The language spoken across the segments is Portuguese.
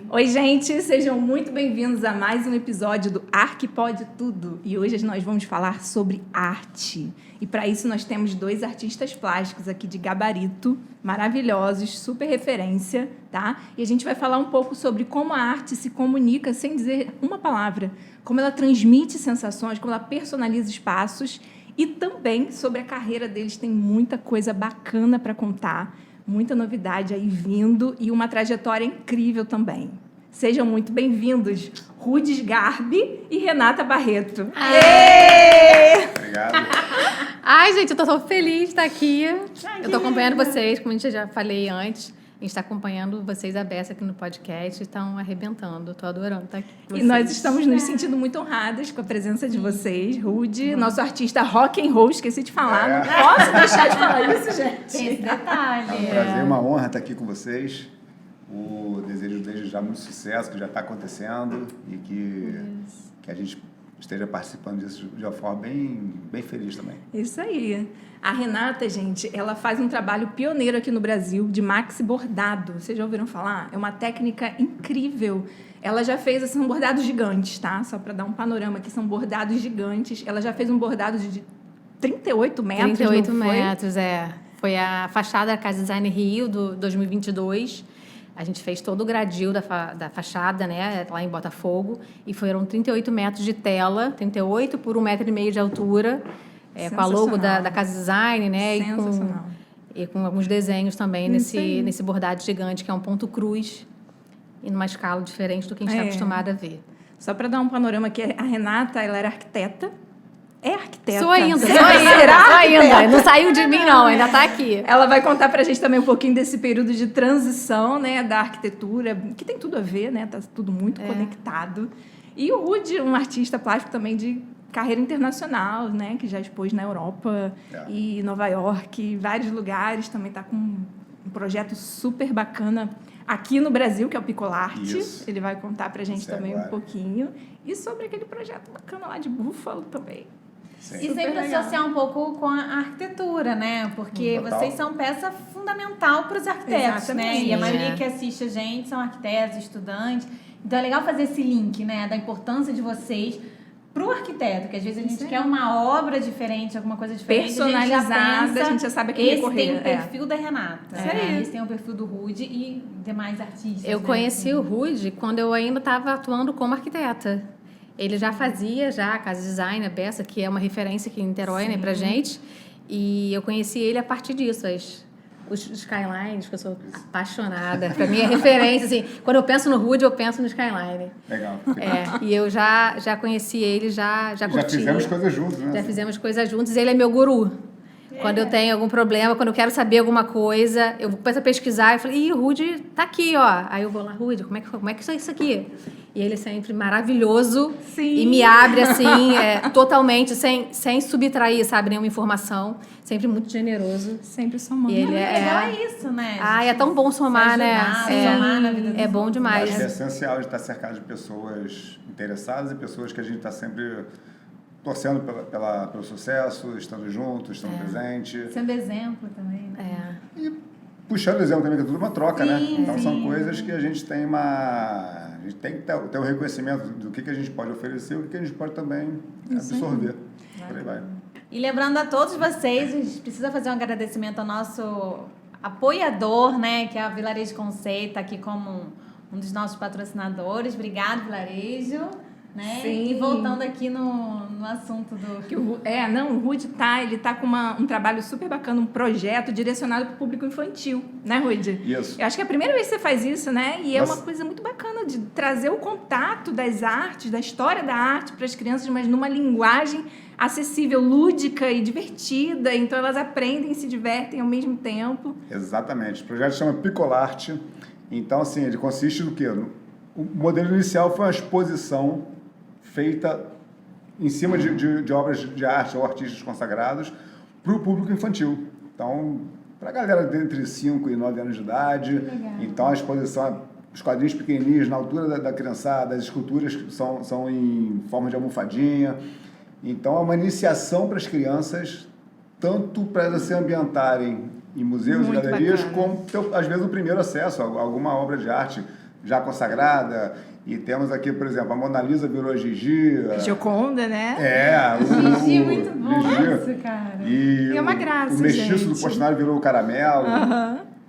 Oi, gente, sejam muito bem-vindos a mais um episódio do Arque Pode Tudo. E hoje nós vamos falar sobre arte. E para isso nós temos dois artistas plásticos aqui de gabarito, maravilhosos, super referência, tá? E a gente vai falar um pouco sobre como a arte se comunica sem dizer uma palavra, como ela transmite sensações, como ela personaliza espaços e também sobre a carreira deles. Tem muita coisa bacana para contar. Muita novidade aí vindo e uma trajetória incrível também. Sejam muito bem-vindos, Rudis Garbi e Renata Barreto. Obrigado. Ai, gente, eu tô tão feliz de estar aqui. Eu tô acompanhando vocês, como a gente já falei antes. A gente está acompanhando vocês a beça aqui no podcast, estão arrebentando. Estou adorando estar aqui. E nós estamos nos sentindo muito honradas com a presença de vocês, Rudy, nosso artista rock and roll, esqueci de falar. Não posso deixar de falar isso, gente. Esse detalhe. É um prazer, uma honra estar aqui com vocês. O desejo desde já muito sucesso, que já está acontecendo e que a gente esteja participando disso de uma forma bem feliz também. Isso aí. A Renata, gente, ela faz um trabalho pioneiro aqui no Brasil de maxi bordado. Vocês já ouviram falar? É uma técnica incrível. Ela já fez, assim, são bordados gigantes, tá? Só para dar um panorama aqui, são bordados gigantes. Ela já fez um bordado de 38 metros, 38 não foi? metros, é. Foi a fachada da Casa Design Rio, do 2022. A gente fez todo o gradil da fachada, né, lá em Botafogo, e foram 38 metros de tela, 38 por 1,5 metro de altura, com a logo da Casa Design, né, e com alguns desenhos também nesse bordado gigante, que é um ponto cruz, e numa escala diferente do que a gente está acostumado a ver. Só para dar um panorama aqui, a Renata, ela era arquiteta. É arquiteta. Sou ainda. Não saiu de mim, não, ainda está aqui. Ela vai contar para a gente também um pouquinho desse período de transição, né, da arquitetura, que tem tudo a ver, né, tá tudo muito conectado. E o Rudy, um artista plástico também de carreira internacional, né, que já expôs na Europa e Nova York, vários lugares, também está com um projeto super bacana aqui no Brasil, que é o Picolarte. Isso. Ele vai contar para a gente também um pouquinho. E sobre aquele projeto bacana lá de Búfalo também. Sim. E sempre associar um pouco com a arquitetura, né? Porque vocês são peça fundamental para os arquitetos, né? E a maioria que assiste a gente são arquitetos, estudantes. Então é legal fazer esse link, né? Da importância de vocês para o arquiteto, que às vezes a gente quer uma obra diferente, alguma coisa diferente. Personalizada, a gente já sabe a quem recorrer. Esse tem o perfil da Renata. Esse tem o perfil do Rudy e demais artistas. Eu conheci o Rudy quando eu ainda estava atuando como arquiteta. Ele já fazia a Casa Design, a beça, que é uma referência aqui em Niterói, né, pra gente. E eu conheci ele a partir disso, os Skylines, que eu sou apaixonada. Pra mim é referência, assim. Quando eu penso no Rudy, eu penso no Skyline. Legal. E eu já conheci ele, já curti. Já fizemos coisas juntos, né? Já fizemos coisas juntos. Ele é meu guru. Quando eu tenho algum problema, quando eu quero saber alguma coisa, eu começo a pesquisar e falo, o Rudy tá aqui, ó. Aí eu vou lá, Rudy, como é que é isso aqui? E ele é sempre maravilhoso. Sim. E me abre, assim, totalmente, sem subtrair, sabe, nenhuma informação. Sempre muito generoso. Sempre somando. E ele legal é isso, né? É tão bom somar, né? Somar na vida é bom demais. Acho que é essencial de estar cercado de pessoas interessadas e pessoas que a gente está sempre torcendo pelo sucesso, estando juntos, estando presente. Sendo exemplo também, né? E puxando o exemplo também, que é tudo uma troca, né? Então são coisas que a gente tem A gente tem que ter o reconhecimento do que a gente pode oferecer e o que a gente pode também absorver. Por aí vai. E lembrando a todos vocês, a gente precisa fazer um agradecimento ao nosso apoiador, né? Que é a Vilarejo Conceito, aqui como um dos nossos patrocinadores. Obrigado, Vilarejo. Né? Sim. E voltando aqui no assunto do... O Rudy ele tá com um trabalho super bacana, um projeto direcionado para o público infantil, né, Rudy? Isso. Eu acho que é a primeira vez que você faz isso, né? E é uma coisa muito bacana de trazer o contato das artes, da história da arte para as crianças, mas numa linguagem acessível, lúdica e divertida. Então elas aprendem e se divertem ao mesmo tempo. Exatamente. O projeto chama Picolarte. Então, assim, ele consiste no quê? O modelo inicial foi uma exposição feita em cima de obras de arte ou artistas consagrados para o público infantil. Então, para a galera de entre 5 e 9 anos de idade. Legal. Então, a exposição, os quadrinhos pequenininhos, na altura da criançada, as esculturas são em forma de almofadinha. Então, é uma iniciação para as crianças, tanto para elas se ambientarem em museus e galerias, como, às vezes, o primeiro acesso a alguma obra de arte, já consagrada. E temos aqui, por exemplo, a Mona Lisa virou Gigi. Gioconda, né? Gigi, muito bom isso, cara. E é uma graça, o mestiço gente. do Portinari virou o Caramelo.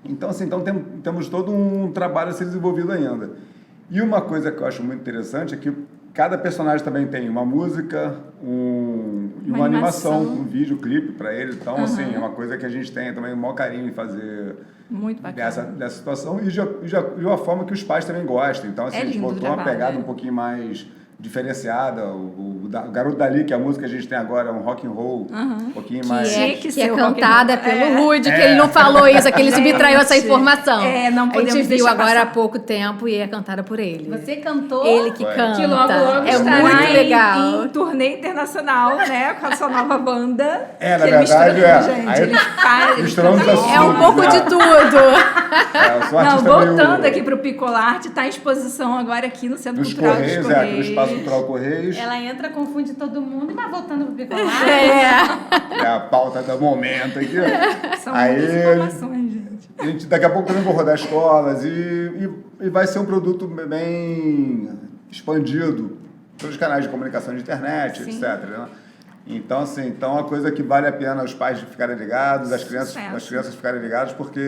Então, assim, temos todo um trabalho a ser desenvolvido ainda. E uma coisa que eu acho muito interessante é que cada personagem também tem uma música, uma animação, um videoclipe para ele. Então, assim, é uma coisa que a gente tem também o maior carinho em fazer muito bacana. Dessa situação. E de uma forma que os pais também gostam. Então, assim, a gente botou uma pegada um pouquinho mais diferenciada. O Garoto Dali, que é a música que a gente tem agora, é um rock and roll, um pouquinho mais... Que é cantada pelo Rudy, que ele não falou isso, que ele subtraiu essa informação. Não podemos a gente viu agora passar. há pouco tempo e é cantada por ele. Você cantou? Ele que canta. Que logo é muito legal. Em turnê internacional, né? Com a sua nova banda. Na verdade, Misturando é um pouco de tudo. Não, voltando aqui para o Picolarte, está em exposição agora aqui no Centro Cultural dos Correios. Aqui no Espaço Cultural Correios. Ela entra, confunde todo mundo, mas voltando pro Picolarte. É a pauta do momento aqui. São muitas informações, gente. A gente daqui a pouco também vai rodar escolas e vai ser um produto bem expandido pelos canais de comunicação de internet, etc. Né? Então, assim, é uma coisa que vale a pena os pais ficarem ligados, as crianças ficarem ligadas, porque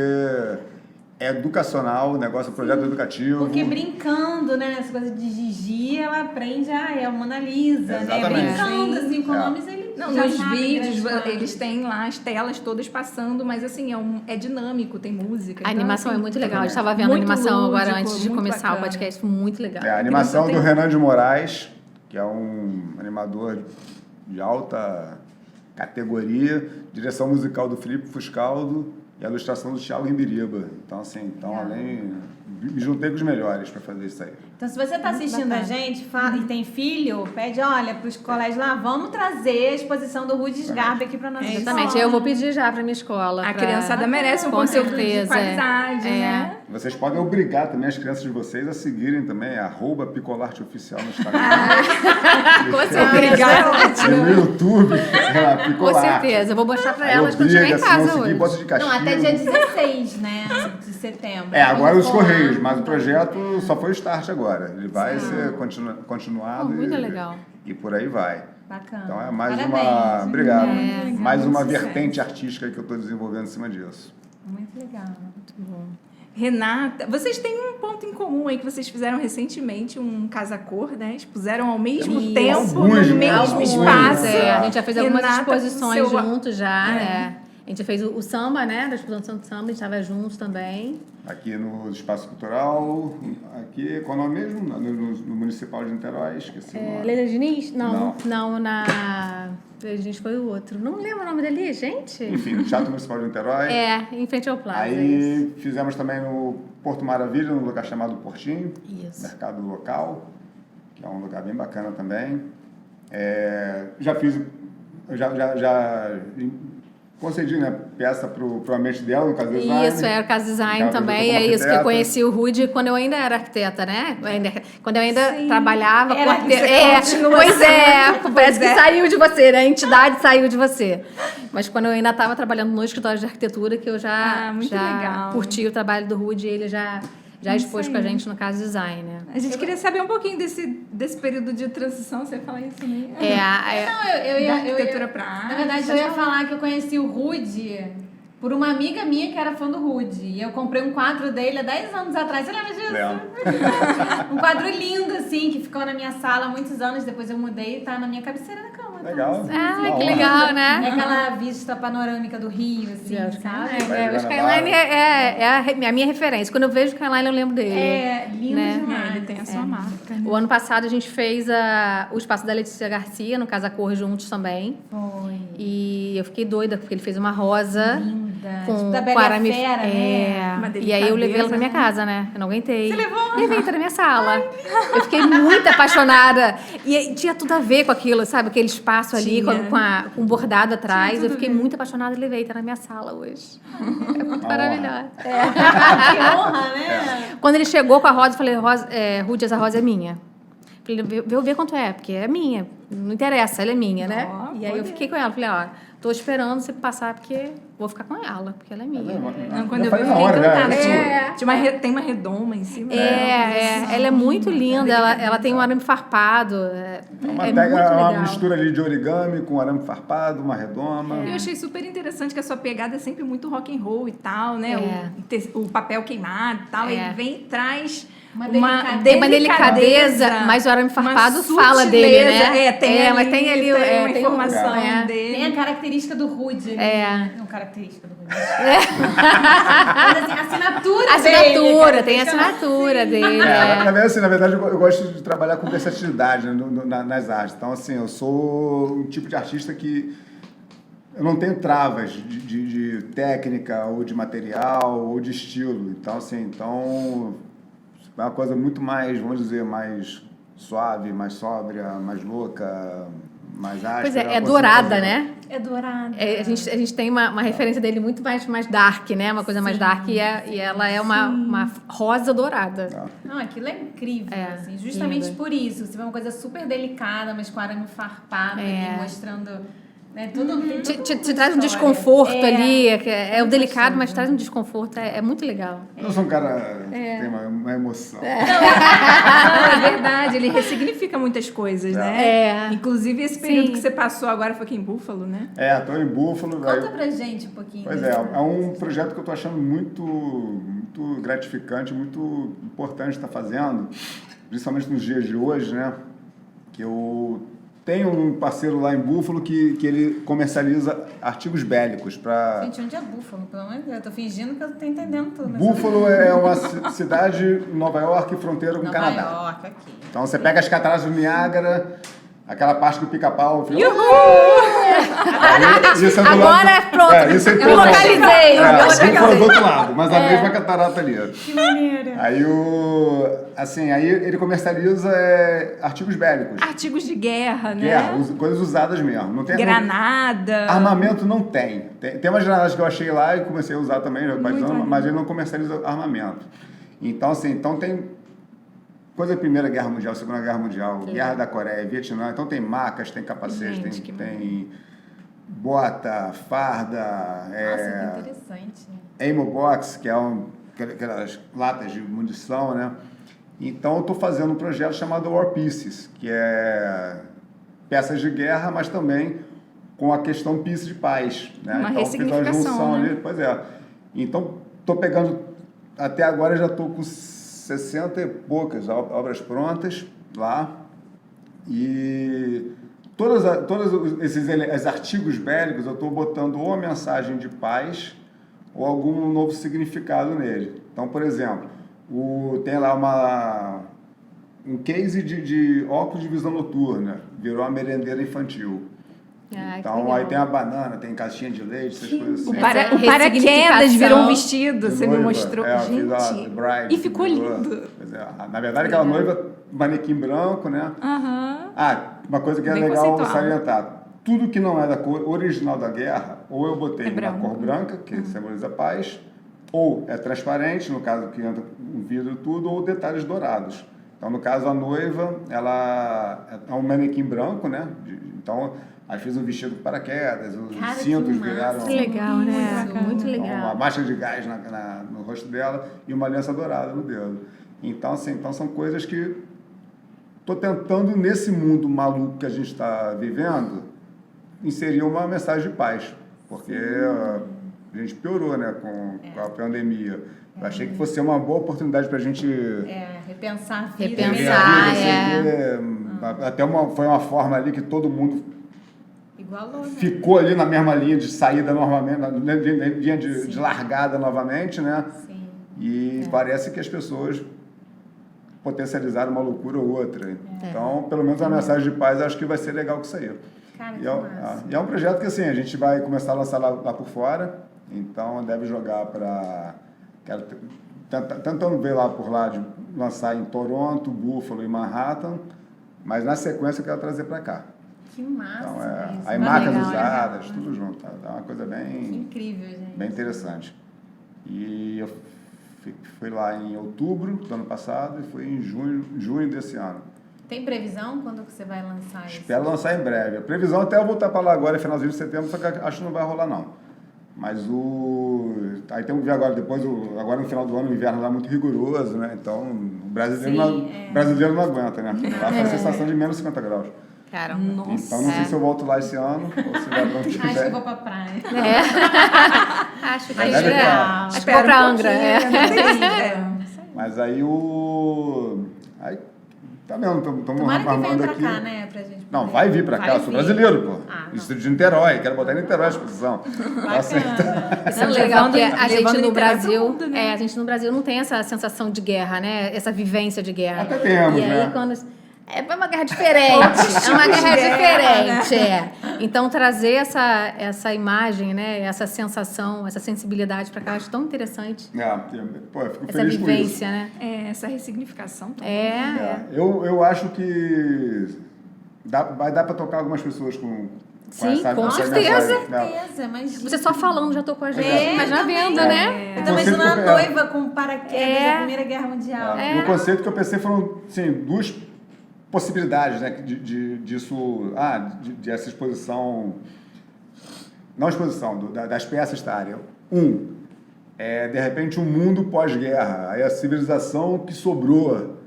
é educacional, o negócio, é um projeto educativo. Porque brincando, né, nessa coisa de Gigi, ela aprende, é a Mona Lisa, exatamente. Né? Brincando, assim, com nomes, ele não, nos vídeos, eles têm lá as telas todas passando, mas assim, é dinâmico, tem música. A animação é muito legal. A gente estava vendo a animação lúdico, agora antes de começar o podcast, muito legal. A animação do Renan de Moraes, que é um animador de alta categoria, direção musical do Felipe Fuscaldo e a ilustração do Thiago Rimbiriba. Então, assim, me juntei com os melhores para fazer isso aí. Então, se você está assistindo a gente e tem filho, pede, olha, para os colégios lá, vamos trazer a exposição do Rudy Sgarbi aqui para nossa escola. Exatamente, eu vou pedir já para minha escola. A criançada merece um conteúdo de qualidade, né? Vocês podem obrigar também as crianças de vocês a seguirem também @picolarteoficial no Instagram. Com certeza. No YouTube, Picolarte. Com certeza, eu vou mostrar para elas quando chegar em casa hoje. Não, até dia 16, né, de setembro. Agora os Correios, mas o projeto só foi o start agora. Ele vai ser continuado muito legal. E por aí vai. Bacana. Então é mais Parabéns. Obrigado. Mais uma vertente artística que eu estou desenvolvendo em cima disso. Muito legal. Muito bom. Renata, vocês têm um ponto em comum aí que vocês fizeram recentemente, um casa-cor, né? Expuseram ao mesmo tempo, no mesmo espaço. A gente já fez algumas exposições juntos já, A gente fez o samba, né? Da exposição do samba, a gente estava juntos também. Aqui no Espaço Cultural, aqui, qual é o nome mesmo? No Municipal de Niterói, esqueci o nome. Leila Diniz? Não, na... Leila Diniz foi o outro. Não lembro o nome dali, gente. Enfim, no Teatro Municipal de Niterói. Em frente ao Plaza. Aí fizemos também no Porto Maravilha, num lugar chamado Portinho. Isso. Mercado local, que é um lugar bem bacana também. Já concedi, né, peça pro Ambiente dela, no Casa Design. Isso, era o Casa Design também. É isso que eu conheci o Rudy quando eu ainda era arquiteta, né? Quando eu ainda trabalhava com arquiteta. Parece que saiu de você, né? A entidade saiu de você. Mas quando eu ainda estava trabalhando no escritório de arquitetura, que eu já curti o trabalho do Rudy, ele já expôs com a gente no Casa Design, né? A gente queria saber um pouquinho desse período de transição, você fala isso, né? Da arquitetura para arte. Na verdade, eu ia falar que eu conheci o Rudy por uma amiga minha que era fã do Rudy. E eu comprei um quadro dele há 10 anos atrás. Você lembra disso? Lembro. Um quadro lindo, assim, que ficou na minha sala há muitos anos. Depois eu mudei e tá na minha cabeceira da cama. Legal. Que legal, né? É aquela vista panorâmica do Rio, assim, sabe? O Skyline é a minha referência. Quando eu vejo o Skyline, eu lembro dele. Lindo demais. Ele tem a sua marca. Né? O ano passado a gente fez o espaço da Letícia Garcia, no Casa Cor juntos também. Foi. E eu fiquei doida, porque ele fez uma rosa. Linda. Com tipo da Bela e a Fera, né? E aí eu levei ela pra minha casa, né? Eu não aguentei. Você levou? Levei, tá na minha sala. Eu fiquei muito apaixonada. E tinha tudo a ver com aquilo, sabe? Aquele espaço ali com um bordado atrás. Eu fiquei muito apaixonada e levei, tá na minha sala hoje. É muito maravilhosa. Que honra, né? Quando ele chegou com a rosa, eu falei, Rudy, essa rosa é minha. Falei, ver quanto é, porque é minha. Não interessa, ela é minha, né? E aí eu fiquei com ela, falei, tô esperando você passar, porque vou ficar com ela, porque ela é minha. Não, quando eu vi, eu fiquei encantada. Tem uma redoma em cima. Ela é muito linda, ela tem um arame farpado. Uma mistura ali de origami com arame farpado, uma redoma. Eu achei super interessante que a sua pegada é sempre muito rock and roll e tal, né? O papel queimado e tal. E vem e traz uma delicadeza, mas o arame farpado fala dele, né? Tem ali uma informação dele. Tem a característica do Rude. Não, característica do Rude. Mas assim, a assinatura tem a assinatura dele. Na verdade, eu gosto de trabalhar com versatilidade nas artes. Então, assim, eu sou um tipo de artista que eu não tenho travas de técnica, ou de material, ou de estilo. Então, assim, é uma coisa muito mais, vamos dizer, mais suave, mais sóbria, mais louca, mais áspera. Pois é dourada, né? É dourada. A gente tem uma referência dele muito mais dark, né? Uma coisa mais dark e ela é uma rosa dourada. Não, aquilo é incrível, assim, justamente linda. Por isso. Você vê uma coisa super delicada, mas com arame farpado, mostrando... Te traz um desconforto ali, é o delicado, mas traz um desconforto, é muito legal. Eu sou um cara que tem uma emoção. É verdade, ele ressignifica muitas coisas, né? Inclusive esse período que você passou agora foi aqui em Buffalo, né? Tô em Buffalo. Conta pra gente um pouquinho. Pois é um projeto que eu tô achando muito, muito gratificante, muito importante estar fazendo, principalmente nos dias de hoje, né? Que eu... Tem um parceiro lá em Buffalo que ele comercializa artigos bélicos para... Gente, onde é Buffalo? Pelo menos eu tô fingindo que eu tô entendendo tudo. Buffalo é uma cidade em Nova York, fronteira com o Canadá. Nova York, aqui. Então você pega as cataratas do Niágara, aquela parte do Pica-Pau... Agora pronto, eu localizei. Buffalo do outro lado, mas a mesma catarata ali. Que maneiro. Aí ele comercializa artigos bélicos. Artigos de guerra, né? Coisas usadas mesmo. Não tem granada. Armamento não tem. Tem umas granadas que eu achei lá e comecei a usar também, mas ele não comercializa armamento. Então, assim, tem coisa da Primeira Guerra Mundial, Segunda Guerra Mundial, Guerra da Coreia, Vietnã. Então tem macas, tem capacete, tem bota, farda. Nossa, que interessante. Ammo box, que é aquelas latas de munição, né? Então eu estou fazendo um projeto chamado War Pieces, que é peças de guerra, mas também com a questão peace de paz, né? Uma então, ressignificação, né? Ali, pois é. Então estou pegando, até agora já estou com 60 e poucas obras prontas lá, e todos esses artigos bélicos eu estou botando ou uma mensagem de paz ou algum novo significado nele. Então, por exemplo, tem lá um case de óculos de visão noturna, virou uma merendeira infantil. Então, aí tem a banana, tem caixinha de leite, essas coisas assim. O paraquedas virou um vestido, você me mostrou. Gente, e ficou lindo. Na verdade, aquela noiva, manequim branco, né? Uma coisa que é legal salientar. Tudo que não é da cor original da guerra, ou eu botei na cor branca, que simboliza paz, ou é transparente, no caso que entra um vidro tudo, ou detalhes dourados. Então, no caso, a noiva, ela é um manequim branco, né? Então, aí fiz um vestido com paraquedas, os cintos viraram... Que legal, né? Muito legal. Uma máscara de gás no rosto dela e uma aliança dourada no dedo. Então, assim, são coisas que estou tentando, nesse mundo maluco que a gente está vivendo, inserir uma mensagem de paz. Porque a gente piorou, né, com a pandemia. Eu achei que fosse uma boa oportunidade para a gente... repensar a vida. Até foi uma forma ali que todo mundo igualou, né? Ficou ali na mesma linha de saída novamente, na linha de largada novamente, né? Sim. E parece que as pessoas potencializaram uma loucura ou outra. Então, pelo menos a mensagem de paz, acho que vai ser legal com isso aí. Cara, e é um projeto que, assim, a gente vai começar a lançar lá por fora, então deve jogar para... Tentando ver por lá, de lançar em Toronto, Buffalo e Manhattan, mas na sequência eu quero trazer para cá. Que massa! Então, aí marcas usadas, tudo junto. É uma coisa bem... Que incrível, gente. Bem interessante. E eu fui lá em outubro do ano passado e fui em junho desse ano. Tem previsão quando você vai lançar isso? Espero lançar em breve. A previsão até eu voltar para lá agora, finalzinho de setembro, só que acho que não vai rolar, não. Mas aí tem que ver agora, agora no final do ano o inverno lá é muito rigoroso, né? Então o brasileiro não aguenta, né? Lá faz sensação de menos 50 graus. Cara, nossa. Então não sei se eu volto lá esse ano ou se vai pra onde quiser. Acho que eu vou pra praia. Acho que Mas acho que Espera vou pra um Angra. Mas aí Aí, tá vendo? Estamos Tomara que venha armando pra aqui. cá, né? Pra gente Não, poder- vai vir pra cá, eu sou vir. brasileiro, pô. Ah, Distrito de Niterói, quero botar em Niterói a exposição. Bacana. Isso é legal, porque a levando gente no Niterói Brasil, pro mundo, né? a gente no Brasil não tem essa sensação de guerra, né? Essa vivência de guerra. Até temos, e aí, né? quando é uma guerra diferente, é uma guerra diferente. Então trazer essa imagem, né? Essa sensação, essa sensibilidade para cá, eu acho tão interessante. Pô, eu fico Essa feliz com isso. vivência, né? Essa ressignificação também. Eu acho que vai dar para tocar algumas pessoas com Sim, essa com essa certeza. mensagem, né? Certeza, mas... Você só falando já tocou a gente, mas na também. venda, né? Eu tô imaginando a noiva com paraquedas da Primeira Guerra Mundial. O conceito que eu pensei foram, assim, duas possibilidades, né, disso, de essa exposição, não exposição, das peças estarem. De repente, um mundo pós-guerra, aí a civilização que sobrou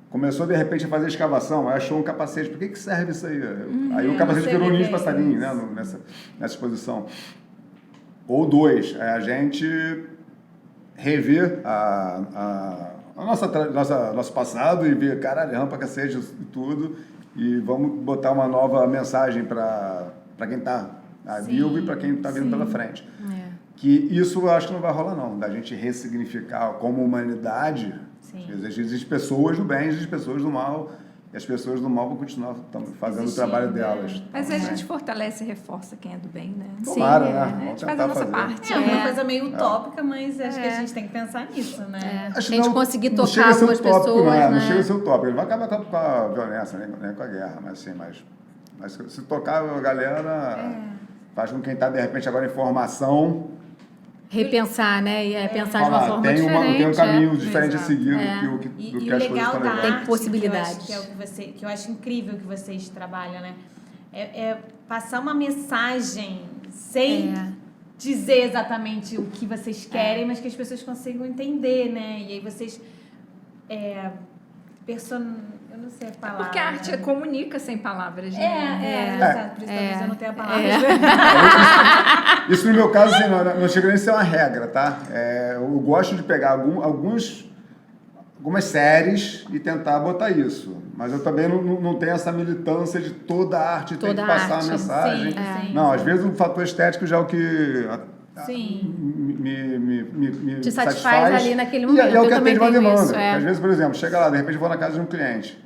começou, de repente, a fazer escavação, aí achou um capacete. Por que serve isso aí? Aí o capacete virou um ninho de passarinho, né, nessa exposição. Ou 2, a gente rever nosso passado e ver, caralho, rampa, cacete e tudo, e vamos botar uma nova mensagem para quem está vivo e para quem está vindo pela frente. Que isso eu acho que não vai rolar, não, da gente ressignificar como humanidade. Existem pessoas do bem, existem pessoas do mal, e as pessoas do mal vão continuar fazendo o trabalho delas. Mas a gente fortalece e reforça quem é do bem, né? Tomara, Sim, né? A Vamos gente faz tentar a nossa fazer. parte. É uma coisa meio utópica, mas acho que a gente tem que pensar nisso, né? A gente conseguir não tocar chega a ser algumas utópico, pessoas, né? né? Não chega a ser utópico. Ele vai acabar com a violência, nem com a guerra, mas se tocar a galera, faz com quem está, de repente, agora em formação, repensar, né? E pensar de uma forma tem diferente. um caminho diferente a Exato. seguir do que E as o coisas legal estão da levando. arte, possibilidades. que eu acho incrível que vocês trabalham, né? É passar uma mensagem sem dizer exatamente o que vocês querem, mas que as pessoas consigam entender, né? E aí vocês... eu não sei a palavra. Porque a arte comunica sem palavras, né? Exato. Por isso talvez eu não tenha a palavra. Isso no meu caso, assim, não chega nem a ser uma regra, tá? Eu gosto de pegar algumas séries e tentar botar isso. Mas eu também não tenho essa militância de toda a arte tem que passar a mensagem. Sim, não, às vezes o fator estético já é o que me te satisfaz ali naquele momento. E é o que Eu também atende uma tenho demanda. isso, Às vezes, por exemplo, chega lá, de repente eu vou na casa de um cliente.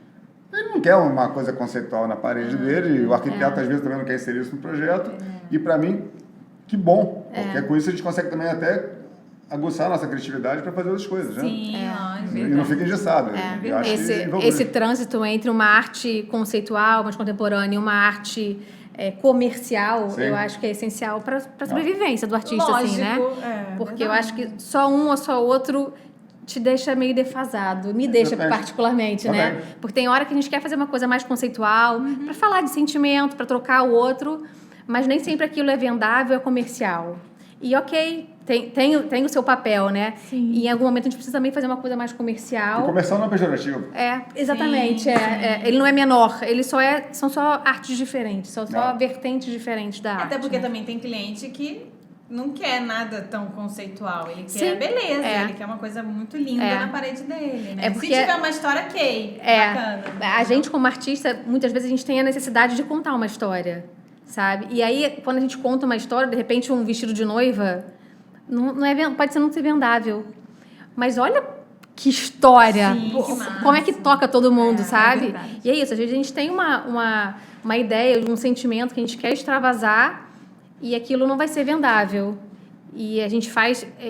Ele não quer uma coisa conceitual na parede dele, e o arquiteto às vezes também não quer inserir isso no projeto. E para mim, que bom, porque com isso a gente consegue também até aguçar a nossa criatividade para fazer outras coisas, né? Sim, lógico. E não fica engessado. Eu acho Esse trânsito entre uma arte conceitual, mais contemporânea, e uma arte comercial, eu acho que é essencial para a sobrevivência do artista, assim, né? Porque eu acho que só um ou só outro te deixa meio defasado. Me deixa particularmente, né? Porque tem hora que a gente quer fazer uma coisa mais conceitual, para falar de sentimento, para trocar o outro, mas nem sempre aquilo é vendável, é comercial. E ok, tem o seu papel, né? Sim. E em algum momento a gente precisa também fazer uma coisa mais comercial. O comercial não é pejorativo. Exatamente. Sim. Ele não é menor, são só artes diferentes, são só vertentes diferentes da arte. Até porque né? também tem cliente que não quer nada tão conceitual. Ele Sim. quer beleza, ele quer uma coisa muito linda na parede dele, né? Porque se tiver uma história, bacana. A gente, como artista, muitas vezes a gente tem a necessidade de contar uma história, sabe? E aí, quando a gente conta uma história, de repente um vestido de noiva pode não ser vendável. Mas olha que história! Sim, como é que toca todo mundo, sabe? verdade. E é isso, às vezes a gente tem uma ideia, um sentimento que a gente quer extravasar e aquilo não vai ser vendável. E a gente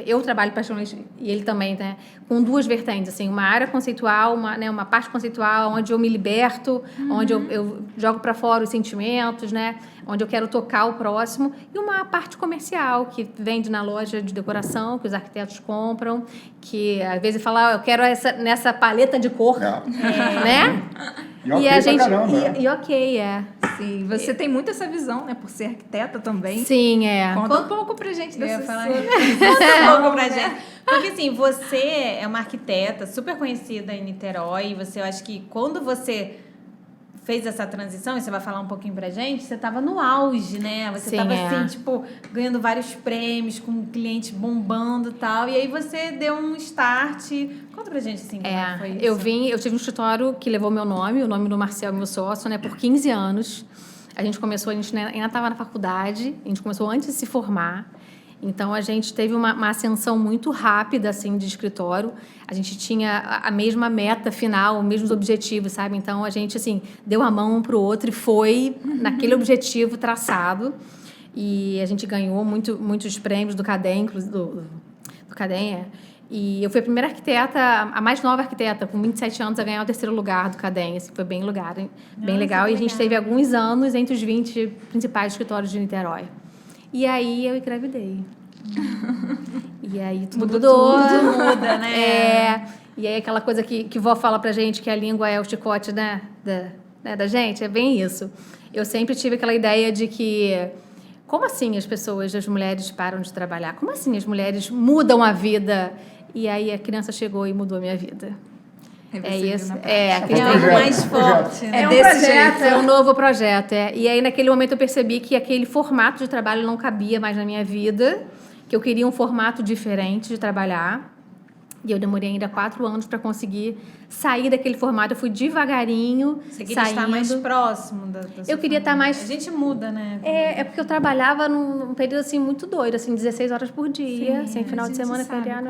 eu trabalho particularmente, e ele também, né, com duas vertentes, assim, uma área conceitual, uma parte conceitual, onde eu me liberto, onde eu jogo para fora os sentimentos, né, onde eu quero tocar o próximo, e uma parte comercial, que vende na loja de decoração, que os arquitetos compram, que às vezes fala, eu quero nessa paleta de cor, né? E ok pra caramba, né? E ok, Sim, você tem muito essa visão, né? Por ser arquiteta também. Sim, Conta um pouco pra gente dessa Conta um pouco pra gente. Porque, assim, você é uma arquiteta super conhecida em Niterói. Eu acho que quando você fez essa transição, e você vai falar um pouquinho pra gente, você estava no auge, né? Você estava assim, tipo, ganhando vários prêmios, com clientes bombando e tal. E aí você deu um start. Conta pra gente, assim, como foi isso. Eu tive um escritório que levou meu nome, o nome do Marcel, meu sócio, né? Por 15 anos. A gente ainda estava na faculdade, a gente começou antes de se formar. Então, a gente teve uma ascensão muito rápida, assim, de escritório. A gente tinha a mesma meta final, os mesmos objetivos, sabe? Então, a gente, assim, deu a mão um para o outro e foi naquele objetivo traçado. E a gente ganhou muitos prêmios do CADEM, do CADEM, E eu fui a primeira arquiteta, a mais nova arquiteta, com 27 anos, a ganhar o 3º lugar do CADEM. Assim, foi bem legal. E a gente teve alguns anos entre os 20 principais escritórios de Niterói. E aí eu engravidei. E aí tudo mudou. Tudo muda, né? E aí aquela coisa que vó fala pra gente, que a língua é o chicote, né, da gente, é bem isso. Eu sempre tive aquela ideia de que, como assim as mulheres param de trabalhar? Como assim as mulheres mudam a vida? E aí a criança chegou e mudou a minha vida. É isso. Algo mais forte. É desse jeito. É um novo projeto. E aí, naquele momento, eu percebi que aquele formato de trabalho não cabia mais na minha vida, que eu queria um formato diferente de trabalhar. E eu demorei ainda 4 anos para conseguir sair daquele formato. Eu fui devagarinho. Você queria estar mais próximo da sua Eu queria estar mais... A gente muda, né? É porque eu trabalhava num período assim muito doido, assim, 16 horas por dia, sem final de semana, feriado.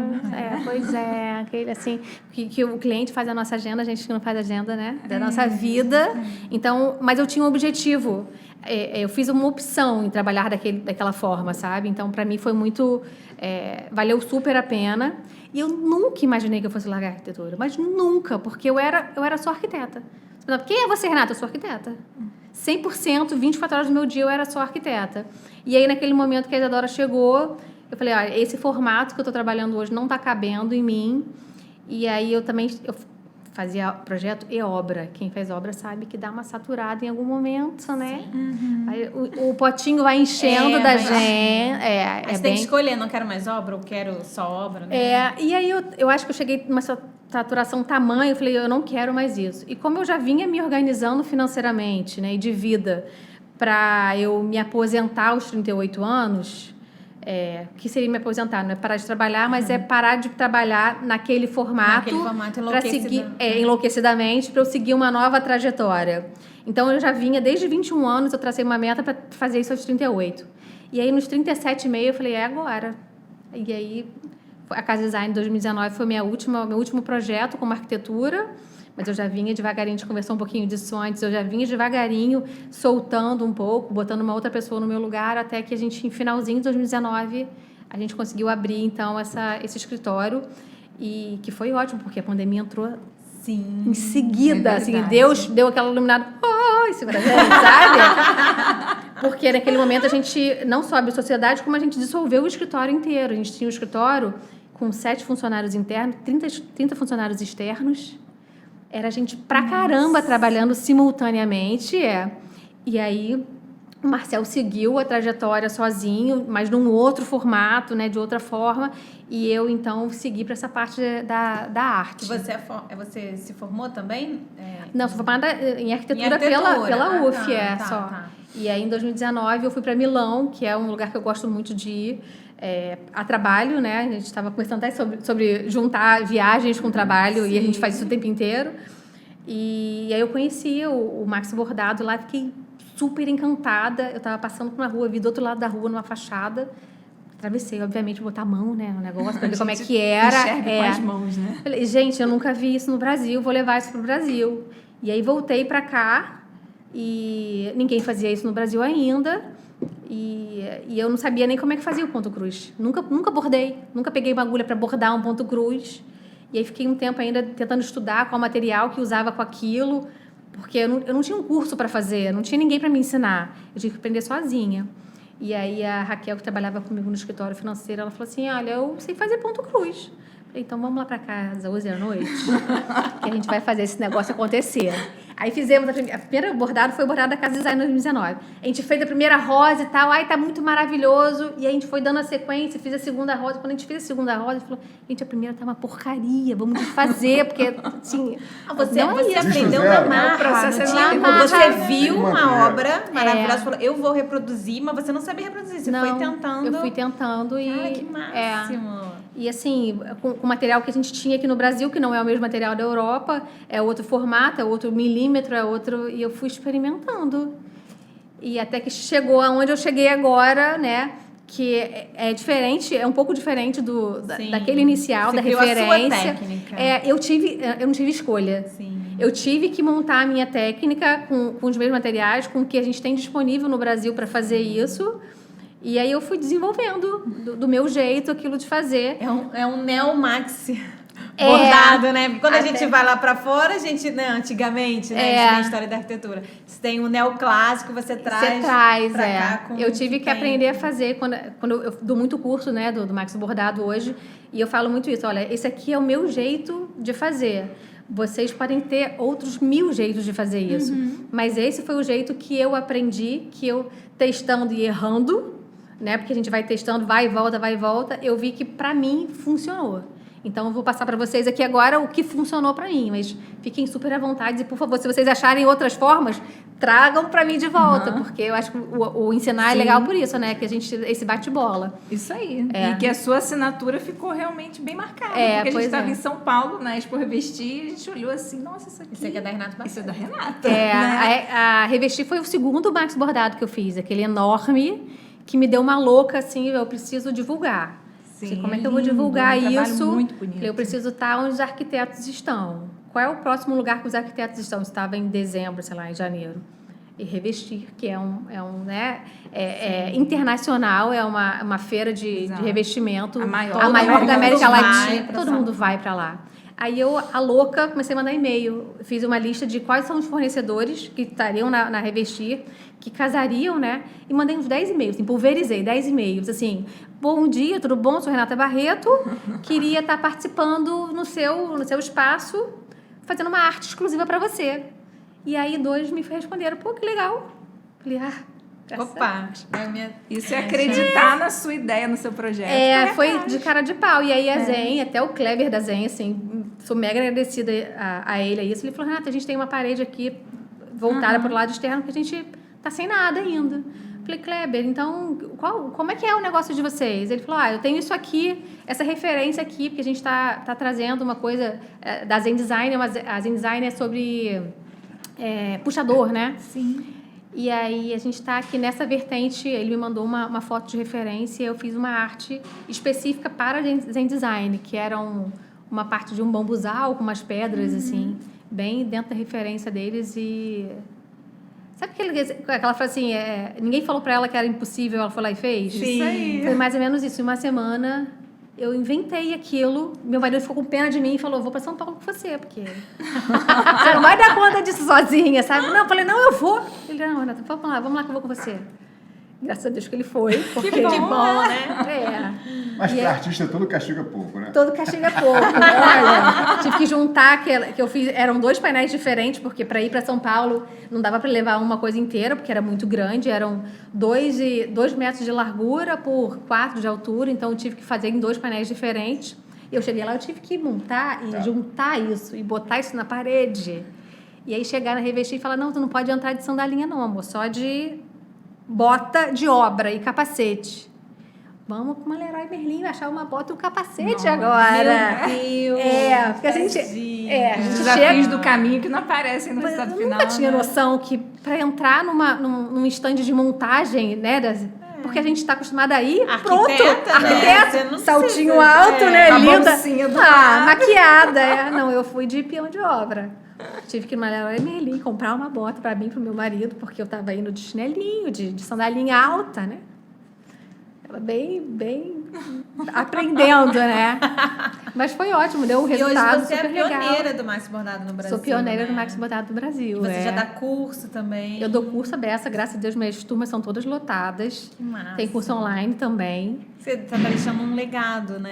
Pois é, aquele assim, que o cliente faz a nossa agenda, a gente não faz agenda, né? Da nossa vida. Então, mas eu tinha um objetivo. Eu fiz uma opção em trabalhar daquela forma, sabe? Então, para mim foi muito... valeu super a pena. E eu nunca imaginei que eu fosse largar a arquitetura, mas nunca, porque eu era só arquiteta. Quem é você, Renata? Eu sou arquiteta. 100%, 24 horas do meu dia eu era só arquiteta. E aí, naquele momento que a Isadora chegou, eu falei, olha, esse formato que eu estou trabalhando hoje não está cabendo em mim. E aí, eu fazia projeto e obra. Quem faz obra sabe que dá uma saturada em algum momento, né? Aí, o potinho vai enchendo da gente. Você tem que escolher, não quero mais obra ou quero só obra, né? E aí eu acho que eu cheguei numa saturação tamanha, eu falei, eu não quero mais isso. E como eu já vinha me organizando financeiramente, né, e de vida, para eu me aposentar aos 38 anos... que seria me aposentar, não é parar de trabalhar, mas é parar de trabalhar naquele formato enlouquecidamente, para eu seguir uma nova trajetória. Então, eu já vinha, desde 21 anos, eu tracei uma meta para fazer isso aos 38. E aí, nos 37,5, eu falei, agora. E aí, a Casa Design 2019 foi meu último projeto como arquitetura, mas eu já vinha devagarinho, a gente conversou um pouquinho disso antes, eu já vinha devagarinho, soltando um pouco, botando uma outra pessoa no meu lugar, até que a gente, em finalzinho de 2019, a gente conseguiu abrir, então, esse escritório, e que foi ótimo, porque a pandemia entrou em seguida, assim, Deus deu aquela iluminada, esse Brasil, sabe? Porque naquele momento a gente não só abriu sociedade, como a gente dissolveu o escritório inteiro. A gente tinha um escritório com 7 funcionários internos, 30 funcionários externos. Era gente pra caramba trabalhando simultaneamente. E aí o Marcel seguiu a trajetória sozinho, mas num outro formato, né, de outra forma. E eu, então, segui para essa parte da arte. Você se formou também? Não, sou formada em arquitetura pela UF, só. E aí, em 2019, eu fui para Milão, que é um lugar que eu gosto muito de ir a trabalho, né? A gente estava conversando até sobre juntar viagens com trabalho. Sim. E a gente faz isso o tempo inteiro. E aí eu conheci o Max Bordado lá, fiquei super encantada. Eu estava passando por uma rua, vi do outro lado da rua, numa fachada. Atravessei, obviamente, botar a mão, né, no negócio, para ver como é que era. Com as mãos, né? Falei, gente, eu nunca vi isso no Brasil, vou levar isso pro Brasil. E aí voltei para cá e ninguém fazia isso no Brasil ainda. E eu não sabia nem como é que fazia o ponto cruz. Nunca bordei, nunca peguei uma agulha para bordar um ponto cruz. E aí fiquei um tempo ainda tentando estudar qual material que usava com aquilo, porque eu não tinha um curso para fazer, não tinha ninguém para me ensinar. Eu tinha que aprender sozinha. E aí a Raquel, que trabalhava comigo no escritório financeiro, ela falou assim, olha, eu sei fazer ponto cruz. Falei, então vamos lá para casa, 11 da noite, que a gente vai fazer esse negócio acontecer. Aí fizemos a primeira bordado, foi o bordado da Casa Design 2019. A gente fez a primeira rosa e tal, tá muito maravilhoso. E aí a gente foi dando a sequência, fiz a segunda rosa. Quando a gente fez a segunda rosa, a gente falou, gente, a primeira tá uma porcaria, vamos desfazer, porque, assim... Você aprendeu na marra, você viu uma obra maravilhosa, falou, eu vou reproduzir, mas você não sabia reproduzir, você foi tentando. Eu fui tentando e... Cara, que máximo! E assim, com o material que a gente tinha aqui no Brasil, que não é o mesmo material da Europa, é outro formato, é outro milímetro, é outro... E eu fui experimentando. E até que chegou aonde eu cheguei agora, né? Que é diferente, é um pouco diferente daquele inicial, você da criou referência. A sua técnica. Eu não tive escolha. Sim. Eu tive que montar a minha técnica com os mesmos materiais, com o que a gente tem disponível no Brasil para fazer isso. E aí eu fui desenvolvendo do meu jeito aquilo de fazer. É um Neomaxi bordado, né? Quando a gente vai lá pra fora, a gente, né, antigamente, né, a gente tem a história da arquitetura. Você tem o neoclássico, você traz pra cá com eu tive que aprender a fazer quando eu dou muito curso, né, do Maxi Bordado hoje, e eu falo muito isso, olha, esse aqui é o meu jeito de fazer. Vocês podem ter outros 1000 jeitos de fazer isso, mas esse foi o jeito que eu aprendi, que eu testando e errando, né, porque a gente vai testando, vai e volta, eu vi que pra mim funcionou. Então, eu vou passar para vocês aqui agora o que funcionou para mim, mas fiquem super à vontade e, por favor, se vocês acharem outras formas, tragam para mim de volta, porque eu acho que o ensinar é legal por isso, né? Que a gente, esse bate-bola. Isso aí. E que a sua assinatura ficou realmente bem marcada, porque a gente estava em São Paulo, na Expo Revestir, e a gente olhou assim, nossa, isso aqui é da Renata Bacana. Isso é da Renata. Né? A Revestir foi o segundo Max Bordado que eu fiz, aquele enorme, que me deu uma louca, assim, eu preciso divulgar. Sim, como é que eu vou divulgar isso? Muito bonito. Eu preciso estar onde os arquitetos estão. Qual é o próximo lugar que os arquitetos estão? Estava em dezembro, sei lá, em janeiro. E Revestir, que é internacional, é uma feira de revestimento. A maior da América Latina. Todo mundo vai para lá. Aí eu, a louca, comecei a mandar e-mail. Fiz uma lista de quais são os fornecedores que estariam na Revestir, que casariam, né? E mandei uns 10 e-mails, assim, pulverizei 10 e-mails, assim... Bom dia, tudo bom? Sou Renata Barreto. Queria estar participando no seu espaço, fazendo uma arte exclusiva para você. E aí 2 me responderam, pô, que legal. Falei, opa! Isso é acreditar na sua ideia, no seu projeto. Foi de cara de pau. E aí a Zen, até o Kleber da Zen, assim, sou mega agradecida a ele, a isso. Ele falou, Renata, a gente tem uma parede aqui voltada para o lado externo que a gente tá sem nada ainda. Falei, Kleber, então, como é que é o negócio de vocês? Ele falou, eu tenho isso aqui, essa referência aqui, porque a gente tá trazendo uma coisa da Zen Design, a Zen Design é sobre puxador, né? Sim. E aí a gente está aqui nessa vertente, ele me mandou uma foto de referência e eu fiz uma arte específica para Zen Design, que era uma parte de um bambuzal com umas pedras, assim, bem dentro da referência deles e... Sabe aquela frase assim, ninguém falou pra ela que era impossível, ela foi lá e fez? Sim. Isso aí. Foi mais ou menos isso. Em uma semana, eu inventei aquilo, meu marido ficou com pena de mim e falou, vou pra São Paulo com você, porque você não vai dar conta disso sozinha, sabe? Não, eu falei, não, eu vou. Ele, não, Renata, vamos lá que eu vou com você. Graças a Deus que ele foi. Porque... Que bom, né? Mas para artista todo castigo é pouco, né? Todo castigo é pouco. Olha, tive que juntar, que eu fiz, eram 2 painéis diferentes, porque para ir para São Paulo não dava para levar uma coisa inteira, porque era muito grande, eram 2 metros de largura por 4 de altura, então eu tive que fazer em 2 painéis diferentes. E eu cheguei lá, eu tive que montar e juntar isso, e botar isso na parede. E aí chegar na Revestir e falar, não, tu não pode entrar de sandalinha não, amor, só de... bota de obra e capacete. Vamos com uma Leroy Merlin achar uma bota e um capacete agora. Meu Deus! Porque a gente os desafios do caminho que não aparecem no resultado final. Eu nunca tinha noção que para entrar num stand de montagem, né, porque a gente está acostumada a ir, pronto, arquiteta, saltinho alto, né, linda, maquiada. Não, eu fui de peão de obra. Tive que ir numa Leroy Merlin comprar uma bota para mim e para o meu marido, porque eu estava indo de chinelinho, de sandalinha alta, né? Ela bem aprendendo, né? Mas foi ótimo, deu um resultado super legal. E hoje você é pioneira do Maxi Bordado no Brasil. Sou pioneira né? do Maxi Bordado do Brasil. E você já dá curso também. Eu dou curso aberto, graças a Deus, minhas turmas são todas lotadas. Que massa. Tem curso online também. Você está deixando um legado, né?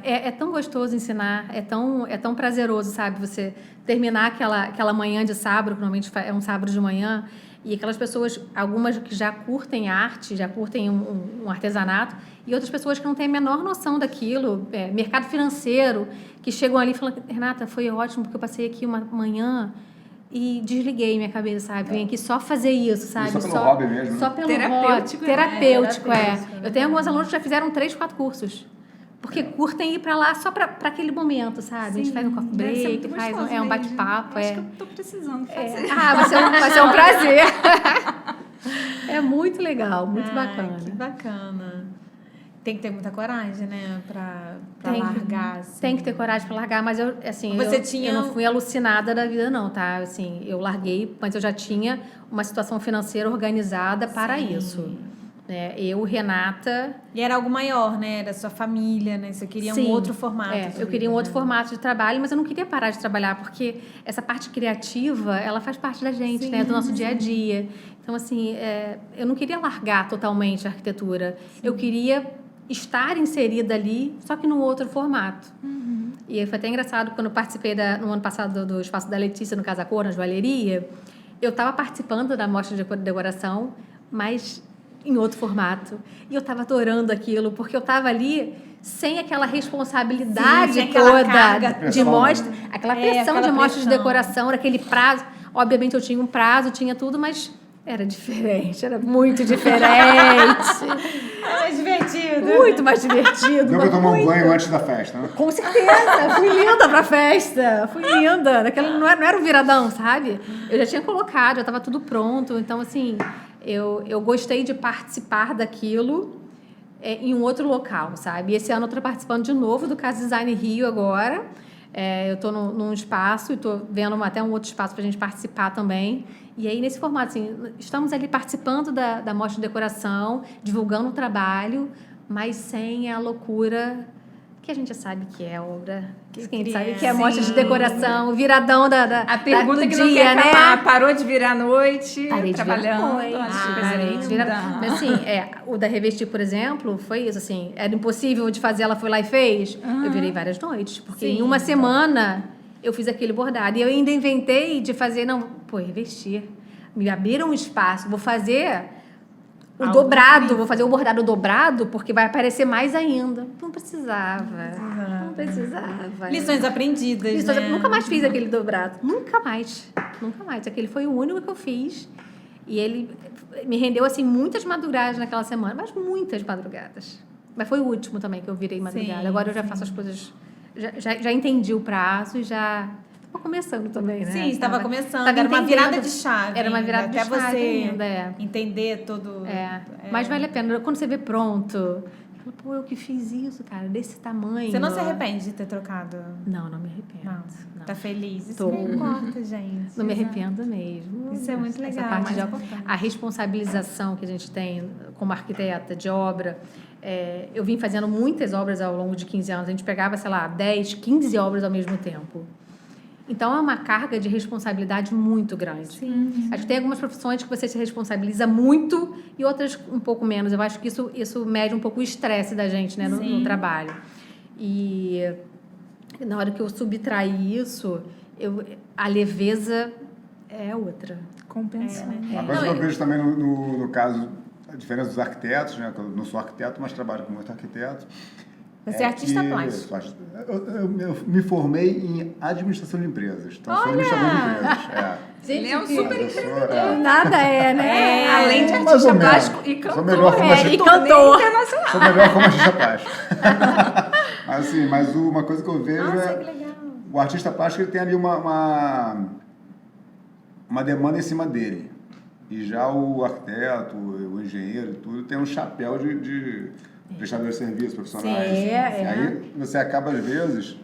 É tão gostoso ensinar, é tão prazeroso, sabe? Você terminar aquela manhã de sábado, que normalmente é um sábado de manhã, e aquelas pessoas, algumas que já curtem arte, já curtem um artesanato, e outras pessoas que não têm a menor noção daquilo, mercado financeiro, que chegam ali e falam, Renata, foi ótimo, porque eu passei aqui uma manhã e desliguei minha cabeça, sabe? Vim aqui só fazer isso, sabe? E só pelo hobby mesmo, né? Só pelo Terapêutico, hobby. Terapêutico, terapêutico, Eu tenho alguns alunos que já fizeram 3, 4 cursos. Porque curtem ir pra lá só pra aquele momento, sabe? A gente faz um coffee break, faz um bate-papo. Acho que eu tô precisando fazer. Vai ser um prazer. É muito legal, muito bacana. Que bacana. Tem que ter muita coragem, né? Pra largar, assim. Tem que ter coragem pra largar, mas eu não fui alucinada da vida, não, tá? Assim, eu larguei, mas eu já tinha uma situação financeira organizada para isso. Eu, Renata... E era algo maior, né? Era sua família, né? Você queria um outro formato. Eu queria um outro formato de trabalho, mas eu não queria parar de trabalhar, porque essa parte criativa, ela faz parte da gente, né? Do nosso dia a dia. Então, assim, eu não queria largar totalmente a arquitetura. Eu queria estar inserida ali, só que num outro formato. E foi até engraçado, quando eu participei no ano passado do Espaço da Letícia, no Casa Cor, na joalheria, eu estava participando da mostra de decoração, mas em outro formato. E eu estava adorando aquilo, porque eu estava ali sem aquela responsabilidade toda de mostra, aquela pressão de mostra de decoração, aquele prazo. Obviamente eu tinha um prazo, tinha tudo, mas era diferente, era muito diferente. É mais divertido. Muito mais divertido. Deu pra tomar um banho antes da festa, né? Com certeza, fui linda pra festa, fui linda. Não era um viradão, sabe? Eu já tinha colocado, já estava tudo pronto. Então, assim, eu gostei de participar daquilo em um outro local, sabe? E esse ano eu estou participando de novo do Casa Design Rio agora. Eu estou num espaço e estou vendo até um outro espaço para a gente participar também. E aí, nesse formato, assim, estamos ali participando da mostra de decoração, divulgando o trabalho, mas sem a loucura que a gente já sabe que é obra, que a gente sabe que é mostra de decoração, o viradão a pergunta do que dia, não quer né? acabar, parou de virar à noite, Parei trabalhando. Parei de virar. Mas assim, o da Revestir, por exemplo, foi isso, assim, era impossível de fazer, ela foi lá e fez. Eu virei várias noites, porque em uma semana eu fiz aquele bordado. E eu ainda inventei de fazer, Revestir. Me abriram um espaço, vou fazer o dobrado, vou fazer o bordado dobrado, porque vai aparecer mais ainda. Não precisava. Lições aprendidas, né? Nunca mais fiz aquele dobrado. Nunca mais. Aquele foi o único que eu fiz. E ele me rendeu, assim, muitas madrugadas naquela semana. Mas muitas madrugadas. Mas foi o último também que eu virei madrugada. Agora eu já faço as coisas... Já entendi o prazo e já... Estava começando também, né? Sim, estava começando. Era uma virada de chave. Era uma virada de chave ainda. Entender todo... Mas vale a pena. Quando você vê pronto... Pô, eu que fiz isso, cara, desse tamanho. Você não se arrepende de ter trocado? Não me arrependo. Não. Tá feliz? Isso não importa, gente. Não me arrependo mesmo. Isso é muito legal. Essa parte a responsabilização que a gente tem como arquiteta de obra. Eu vim fazendo muitas obras ao longo de 15 anos. A gente pegava, 10, 15 obras ao mesmo tempo. Então, é uma carga de responsabilidade muito grande. Sim. Acho que tem algumas profissões que você se responsabiliza muito e outras um pouco menos. Eu acho que isso mede um pouco o estresse da gente, né, no trabalho. E na hora que eu subtraí isso, a leveza é outra. Compensa. Uma coisa que eu vejo também no caso, a diferença dos arquitetos, né? Eu não sou arquiteto, mas trabalho com muito arquiteto. Você é artista plástico. Eu me formei em administração de empresas. Então, sou administrador de empresas. Ele é um super empreendedor. Nada né? Além de artista plástico e cantor. Sou melhor como internacional. Sou melhor como artista plástico. Mas uma coisa que eu vejo o artista plástico ele tem ali uma demanda em cima dele. E já o arquiteto, o engenheiro, tudo tem um chapéu de prestadores de serviços profissionais. E aí você acaba, às vezes,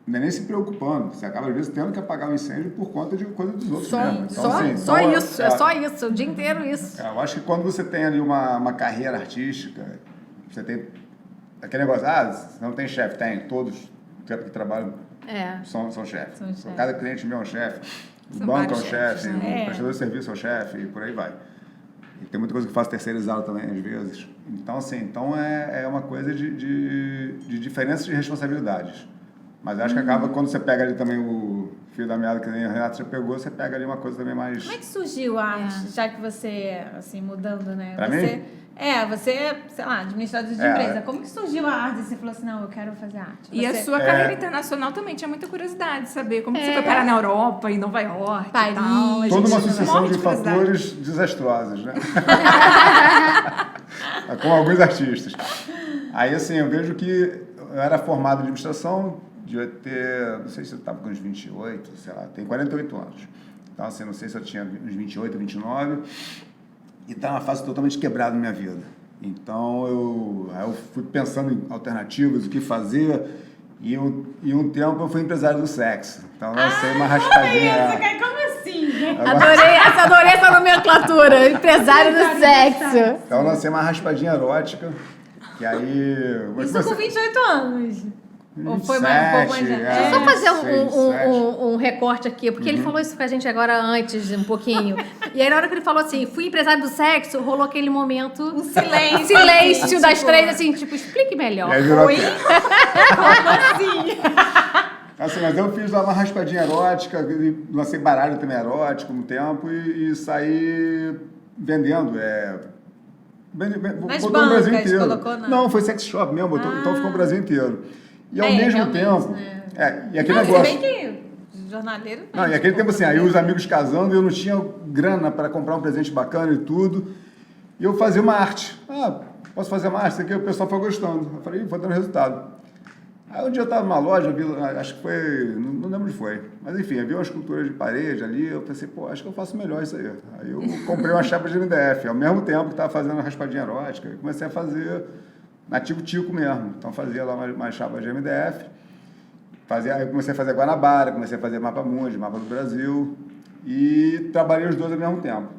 não é nem se preocupando, você acaba, às vezes, tendo que apagar o incêndio por conta de coisa dos outros. Só isso, o dia inteiro isso. Eu acho que quando você tem ali uma carreira artística, você tem aquele negócio, você não tem chefe? Tem, todos que trabalham são chefes. Cada cliente meu é um chefe, o banco é um chefe, o prestador de serviço é um chefe, e por aí vai. E tem muita coisa que eu faço terceirizado também, às vezes. Então, assim, é uma coisa de diferença de responsabilidades. Mas acho que acaba, quando você pega ali também o fio da meada, que nem a Renata já pegou, você pega ali uma coisa também mais... Como é que surgiu a arte, já que você, assim, mudando, né? Pra mim? Você, sei lá, administrador de empresa. Como que surgiu a arte? Você falou assim, não, eu quero fazer arte. E a sua carreira internacional também tinha muita curiosidade de saber como que você foi parar na Europa, em Nova York, Paris. e tal. Toda uma sucessão de fatores desastrosos, né? Com alguns artistas. Aí, assim, eu vejo que eu era formado em administração, devia ter, não sei se eu estava com uns 28, sei lá, tenho 48 anos. Então, assim, não sei se eu tinha uns 28, 29... E tá uma fase totalmente quebrada na minha vida. Então, eu fui pensando em alternativas, o que fazer. E um tempo eu fui empresário do sexo. Então, lancei uma raspadinha. Como assim? Adorei essa nomenclatura. Empresário do sexo. Então, eu lancei uma raspadinha erótica. Que aí... Isso com 28 anos. 27, ou foi mais, um pouco mais... Deixa eu só fazer um recorte aqui, porque ele falou isso com a gente agora antes, um pouquinho. E aí, na hora que ele falou assim, fui empresário do sexo, rolou aquele momento... Um silêncio. Silêncio das três, assim, tipo, explique melhor. Oi? Como assim? Assim, mas eu fiz lá uma raspadinha erótica, lancei baralho também erótico um tempo e saí vendendo. Nas botou bancas, no Brasil inteiro. colocou na... Não, foi sex shop mesmo, então ficou no Brasil inteiro. E ao mesmo tempo... Né? E aquele não, negócio... se bem que jornaleiro... Não, e aquele tempo assim, aí os amigos casando, eu não tinha grana para comprar um presente bacana e tudo. E eu fazia uma arte. Posso fazer uma arte? Isso aqui o pessoal foi gostando. Eu falei, foi dando resultado. Aí um dia eu estava numa loja, acho que foi, não lembro onde foi, mas enfim, havia uma escultura de parede ali, eu pensei, acho que eu faço melhor isso aí. Aí eu comprei uma chapa de MDF, ao mesmo tempo que estava fazendo uma raspadinha erótica, e comecei a fazer na tico-tico mesmo. Então fazia lá uma chapa de MDF, aí comecei a fazer Guanabara, comecei a fazer mapa mundi, mapa do Brasil, e trabalhei os dois ao mesmo tempo.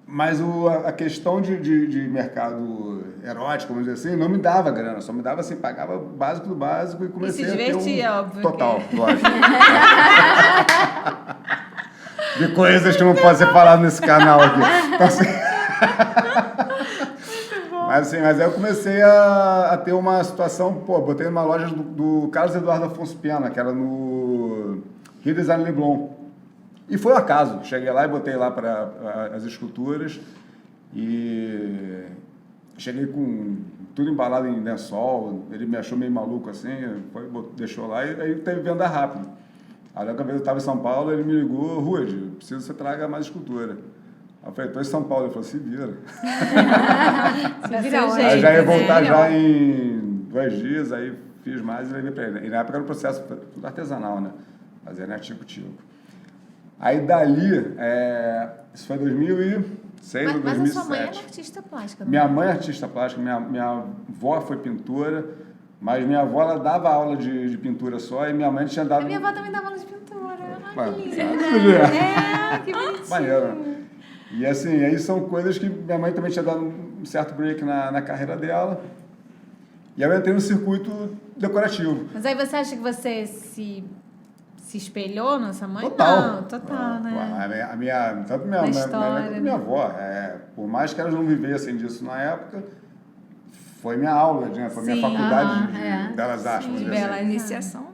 Mas a questão de mercado erótico, vamos dizer assim, não me dava grana, só me dava assim, pagava o básico do básico e comecei a ter óbvio. Total, lógico. De coisas que não podem ser faladas nesse canal aqui. Então, assim... Mas aí eu comecei a ter uma situação, botei numa loja do Carlos Eduardo Afonso Pena, que era no Rio Design Leblon. E foi um acaso, cheguei lá e botei lá para as esculturas e cheguei com tudo embalado em lençol, ele me achou meio maluco assim, deixou lá e aí teve venda rápido. Aí uma vez eu estava em São Paulo, ele me ligou, Rude, preciso que você traga mais escultura. Aí eu falei, estou em São Paulo, ele falou, se vira. Aí já ia voltar já em 2 dias, aí fiz mais e levei para ele. E na época era um processo tudo artesanal, né? Fazia, né, tico-tico. Aí dali, isso foi em 2006 ou 2007. Mas a sua mãe era artista plástica, não? Minha mãe é artista plástica, minha avó foi pintora, mas minha avó ela dava aula de pintura só e minha mãe tinha dado... A minha avó também dava aula de pintura. Que bonitinho. Maneiro. E assim, aí são coisas que minha mãe também tinha dado um certo break na carreira dela. E aí eu entrei no circuito decorativo. Mas aí você acha que você se espelhou nessa mãe? Total. Não, total, né? Tanto minha avó, por mais que elas não vivessem disso na época, foi minha aula, né? Foi minha faculdade de belas artes. De bela iniciação.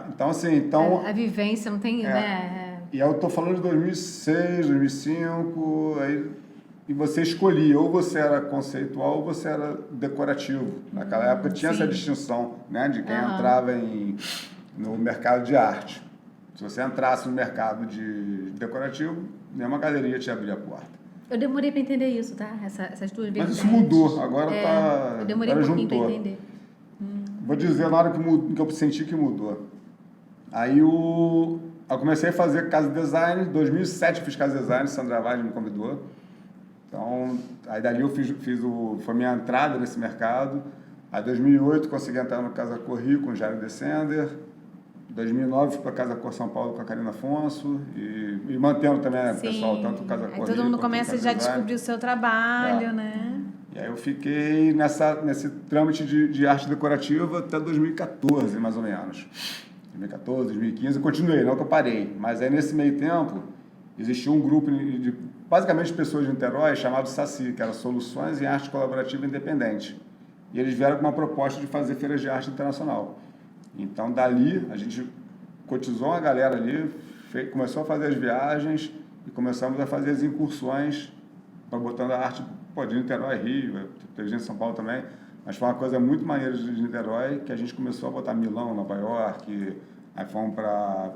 Então, assim, a vivência não tem, né? E aí eu tô falando de 2006, 2005, e você escolhia, ou você era conceitual ou você era decorativo. Naquela época tinha essa distinção, né? De quem entrava no mercado de arte. Se você entrasse no mercado de decorativo, nenhuma galeria te abria a porta. Eu demorei para entender isso, tá? Essas duas vezes. Mas isso mudou, agora tá... Eu demorei um pouquinho para entender. Vou dizer na hora que eu senti que mudou. Aí eu comecei a fazer casa design, em 2007 eu fiz casa design, Sandra Vaz me convidou. Então, aí dali eu foi minha entrada nesse mercado. Aí em 2008 consegui entrar no Casa Cor Rio com o Jairo Descender. Em 2009 fui para Casa Cor São Paulo com a Karina Afonso e mantendo também, pessoal, tanto Casa Cor Rio. Todo mundo começa já a descobrir o seu trabalho, né? E aí eu fiquei nesse trâmite de arte decorativa até 2014, mais ou menos. 2014, 2015, eu continuei, não que eu parei. Mas aí nesse meio tempo, existia um grupo de basicamente pessoas de Niterói chamado SACI, que era Soluções em Arte Colaborativa Independente. E eles vieram com uma proposta de fazer feiras de arte internacional. Então, dali, a gente cotizou uma galera ali, começou a fazer as viagens e começamos a fazer as incursões para botando a arte de Niterói, Rio, teve gente em São Paulo também, mas foi uma coisa muito maneira de Niterói, que a gente começou a botar Milão, Nova York, aí fomos para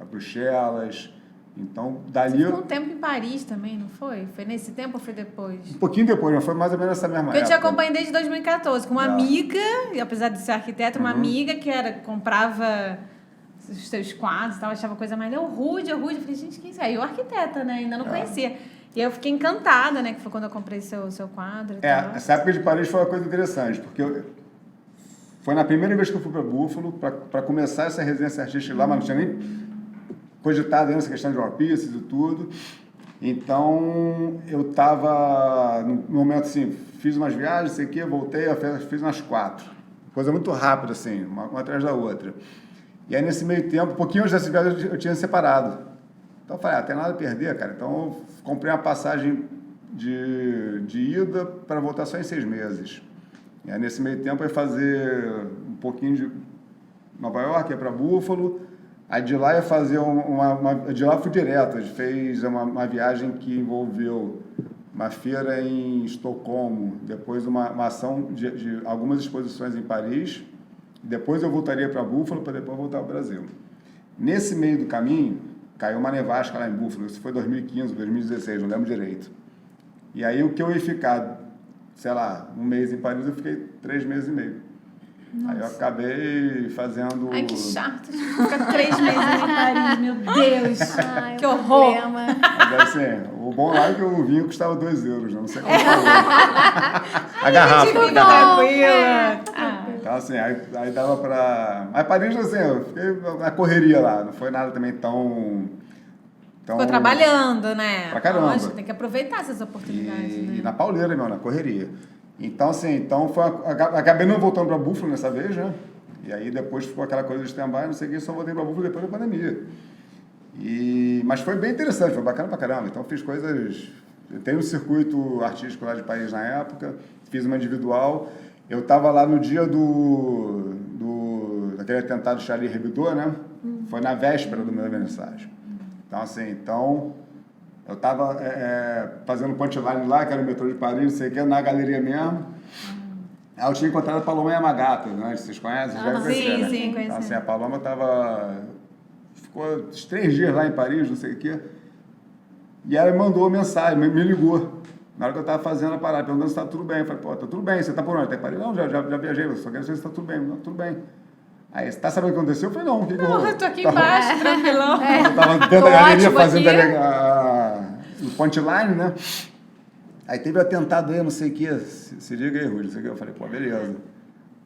Bruxelas. Então, dali... Você ficou um tempo em Paris também, não foi? Foi nesse tempo ou foi depois? Um pouquinho depois, mas foi mais ou menos nessa mesma época. Eu te acompanhei desde 2014, com uma amiga, e apesar de ser arquiteta, uma amiga que comprava os seus quadros e tal, achava coisa mais... O Rude. Eu falei, gente, quem é isso? Aí eu arquiteta, né? Ainda não conhecia. E aí eu fiquei encantada, né? Que foi quando eu comprei seu quadro e tal. Essa época de Paris foi uma coisa interessante, porque foi na primeira vez que eu fui para Buffalo, para começar essa residência artística lá, mas não tinha nem cogitado ainda essa questão de War Pieces e tudo. Então, eu estava, no momento assim, fiz umas viagens, sei que, voltei, fiz umas 4. Coisa muito rápida, assim, uma atrás da outra. E aí, nesse meio tempo, um pouquinho antes dessa viagem, eu tinha separado. Então, eu falei, tem nada a perder, cara. Então, eu comprei uma passagem de ida para voltar só em 6 meses. E aí, nesse meio tempo, eu ia fazer um pouquinho de Nova York, ia para Buffalo. Aí, de lá, ia fazer de lá, fui direto. A gente fez uma viagem que envolveu uma feira em Estocolmo, depois uma ação de algumas exposições em Paris. Depois eu voltaria para Buffalo, para depois voltar ao Brasil. Nesse meio do caminho, caiu uma nevasca lá em Buffalo, isso foi 2015, 2016, não lembro direito. E aí o que eu ia ficar, sei lá, um mês em Paris, eu fiquei 3 meses e meio. Nossa. Aí eu acabei fazendo... Ai, que chato. Ficar 3 meses em Paris, meu Deus. Ai, que horror. Mas assim, o bom lá é que o vinho custava 2 euros, não sei como falou. A garrafa. Tranquila. Então assim, aí dava pra... Mas Paris, assim, eu fiquei na correria lá, não foi nada também tão... Ficou trabalhando, né? Pra caramba. Lógico, tem que aproveitar essas oportunidades, né? E na pauleira mesmo, na correria. Então, assim, acabei não voltando para Buffalo nessa vez, né? E aí depois ficou aquela coisa de stand-by, não sei o que, só voltei para Buffalo depois da pandemia. Mas foi bem interessante, foi bacana pra caramba. Então fiz coisas... Eu tenho um circuito artístico lá de Paris na época, fiz uma individual. Eu estava lá no dia daquele atentado Charlie Hebdo, né? Foi na véspera do meu aniversário. Então, assim, eu estava fazendo punchline lá, que era o metrô de Paris, não sei o que, na galeria mesmo. Aí eu tinha encontrado a Paloma Yamagata, né? Vocês conhecem? Sim, sim, conheci. Então, assim, a Paloma ficou uns 3 dias lá em Paris, não sei o quê. E ela me mandou mensagem, me ligou. Na hora que eu estava fazendo a parada, perguntando se está tudo bem. Eu falei, pô, tá tudo bem, você está por onde? Tá em Paris? Não, já viajei, eu só quero saber se está tudo bem. Não, tudo bem. Aí, você tá sabendo o que aconteceu? Eu falei, não, o que não, eu tô aqui embaixo, tranquilão. Eu estava dentro da galeria fazendo o punchline, né? Aí teve um atentado aí, não sei o que, se liga aí, Rui, não sei o que. Eu falei, pô, beleza.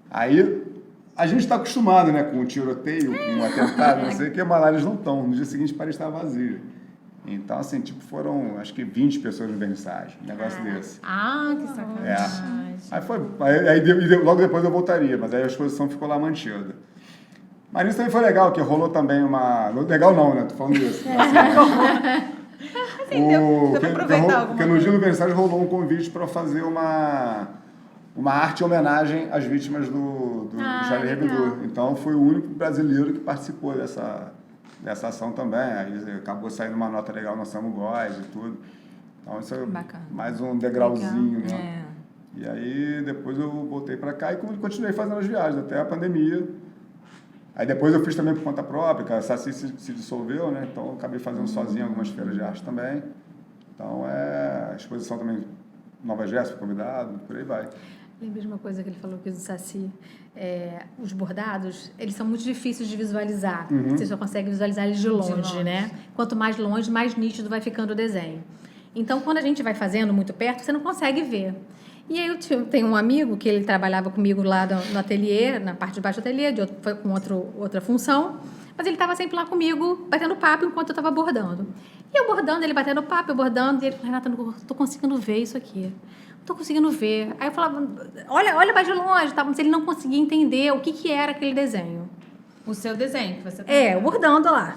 Aí, a gente está acostumado, né, com um tiroteio, com um atentado, não sei o que, mas lá eles não estão. No dia seguinte, Paris estava vazio. Então, assim, foram, acho que 20 pessoas no vernissage, um negócio desse. Ah, que sacanagem. Aí logo depois eu voltaria, mas aí a exposição ficou lá mantida. Mas isso também foi legal, que rolou também uma... Legal não, né? Tô falando isso. Porque no dia do aniversário rolou um convite para fazer uma arte em homenagem às vítimas do Charlie Hebdo. Então, foi o único brasileiro que participou dessa ação também. Aí acabou saindo uma nota legal no Samu Góes e tudo. Então, isso é mais um degrauzinho, né? E aí, depois eu voltei para cá e continuei fazendo as viagens, até a pandemia. Aí depois eu fiz também por conta própria, que a Saci se dissolveu, né? Então eu acabei fazendo sozinho algumas feiras de arte também. Então a exposição também, Nova Jéssica, convidado, por aí vai. Lembrei de uma coisa que ele falou que o Saci, os bordados, eles são muito difíceis de visualizar. Você só consegue visualizar eles de longe, né? Quanto mais longe, mais nítido vai ficando o desenho. Então, quando a gente vai fazendo muito perto, você não consegue ver. E aí eu tenho um amigo que ele trabalhava comigo lá no ateliê, na parte de baixo do ateliê, com outra função, Mas ele estava sempre lá comigo, batendo papo enquanto eu estava bordando. E eu bordando, ele batendo papo, eu bordando, e ele falou, Renata, não tô conseguindo ver isso aqui. Não tô conseguindo ver. Aí eu falava, olha mais de longe, tá? Mas ele não conseguia entender o que era aquele desenho. O seu desenho que você tá eu bordando lá.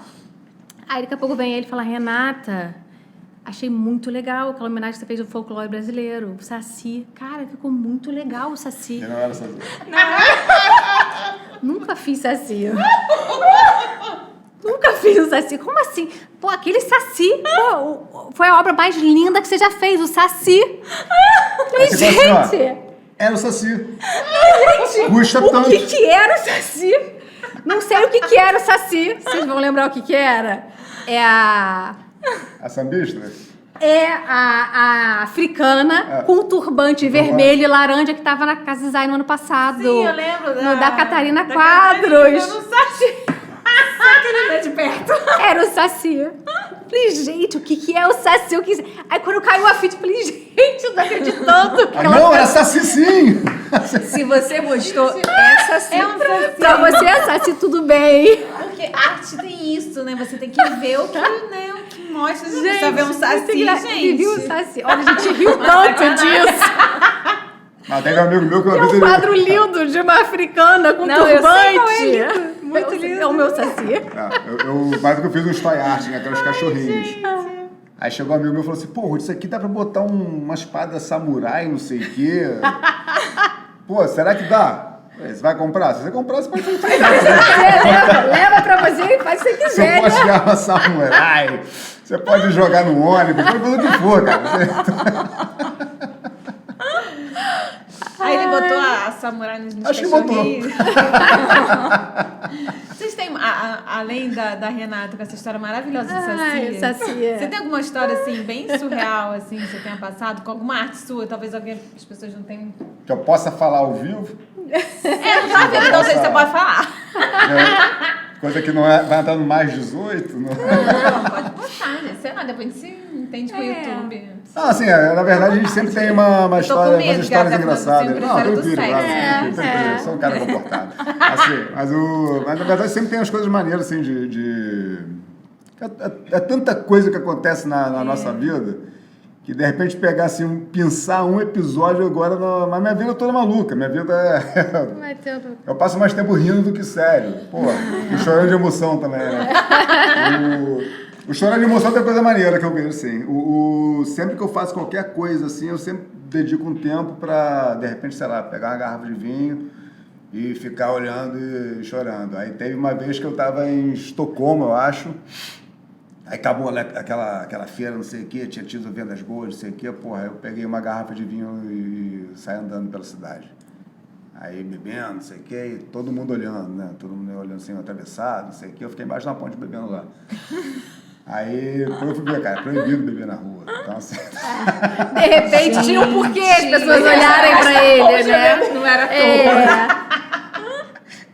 Aí daqui a pouco vem ele e fala, Renata, achei muito legal aquela homenagem que você fez ao folclore brasileiro, o Saci. Cara, ficou muito legal o Saci. Eu não era Saci. Nunca fiz Saci. Nunca fiz o Saci. Como assim? Pô, aquele Saci, pô, foi a obra mais linda que você já fez, o Saci. Falei, gente... Era o Saci. Gente, custa tanto. O que era o Saci? Não sei o que era o Saci. Vocês vão lembrar o que era? É a sambista? É a africana com o turbante vermelho e laranja que estava na Casa Design no ano passado. Sim, eu lembro. Da Catarina Quadros. Eu não sei. De perto. Era o Saci. Falei, gente, o que é o Saci? Aí quando caiu a fita, eu falei, gente, eu não acreditando. Não, era Saci sim! Se você gostou, é Saci. É um Saci. Pra você é Saci, tudo bem. Porque arte tem isso, né? Você tem que ver o que mostra. Você precisa ver um Saci, gente. Viu o Saci? Olha, a gente riu tanto disso. Mas tem um amigo meu que uma vez um quadro lindo de uma africana com turbante. Muito lindo. É o meu Saci. Mas eu fiz um toy art, né? Aqueles cachorrinhos. Aí chegou um amigo meu e falou assim, pô, isso aqui dá pra botar uma espada samurai, não sei o quê. Pô, será que dá? Você vai comprar? Se você comprar, você pode fazer. Leva pra você e faz o que você quiser. Você pode chegar uma samurai, você pode jogar no ônibus, pode fazer o que for, cara. Aí ele botou a samurai nos Acho que botou. Vocês têm, além da Renata, com essa história maravilhosa do Saci, Saci. Você tem alguma história, assim, bem surreal, assim, que você tenha passado? Com alguma arte sua? Talvez as pessoas não tenham... Que eu possa falar ao vivo? Não tá vendo, então você pode falar. Coisa que não vai entrar no mais 18. Não, pode postar, gente. Sei lá, depois a gente se entende com o YouTube. Ah, assim, na verdade a gente sempre tem uma história, umas histórias engraçadas. Não, tranquilo, claro. Sou um cara comportado. Assim, mas na verdade sempre tem umas coisas maneiras, assim, É tanta coisa que acontece na nossa vida que de repente pegar assim, pensar um episódio agora, mas minha vida é toda maluca, minha vida eu passo mais tempo rindo do que sério, pô, e chorando de emoção também, né? O chorar de emoção tem coisa maneira que eu vejo, assim, sempre que eu faço qualquer coisa, assim, eu sempre dedico um tempo pra, de repente, sei lá, pegar uma garrafa de vinho e ficar olhando e chorando. Aí teve uma vez que eu tava em Estocolmo, eu acho. Aí acabou aquela feira, não sei o quê, tinha tido vendas boas, não sei o quê, porra, eu peguei uma garrafa de vinho e saí andando pela cidade. Aí bebendo, não sei o quê, e todo mundo olhando, né? Todo mundo olhando assim, atravessado, não sei o quê, eu fiquei embaixo da ponte bebendo lá. Aí, depois eu fui ver, cara, é proibido beber na rua. Então, assim... De repente tinha um porquê as pessoas olharem pra ele, né? Não era toa.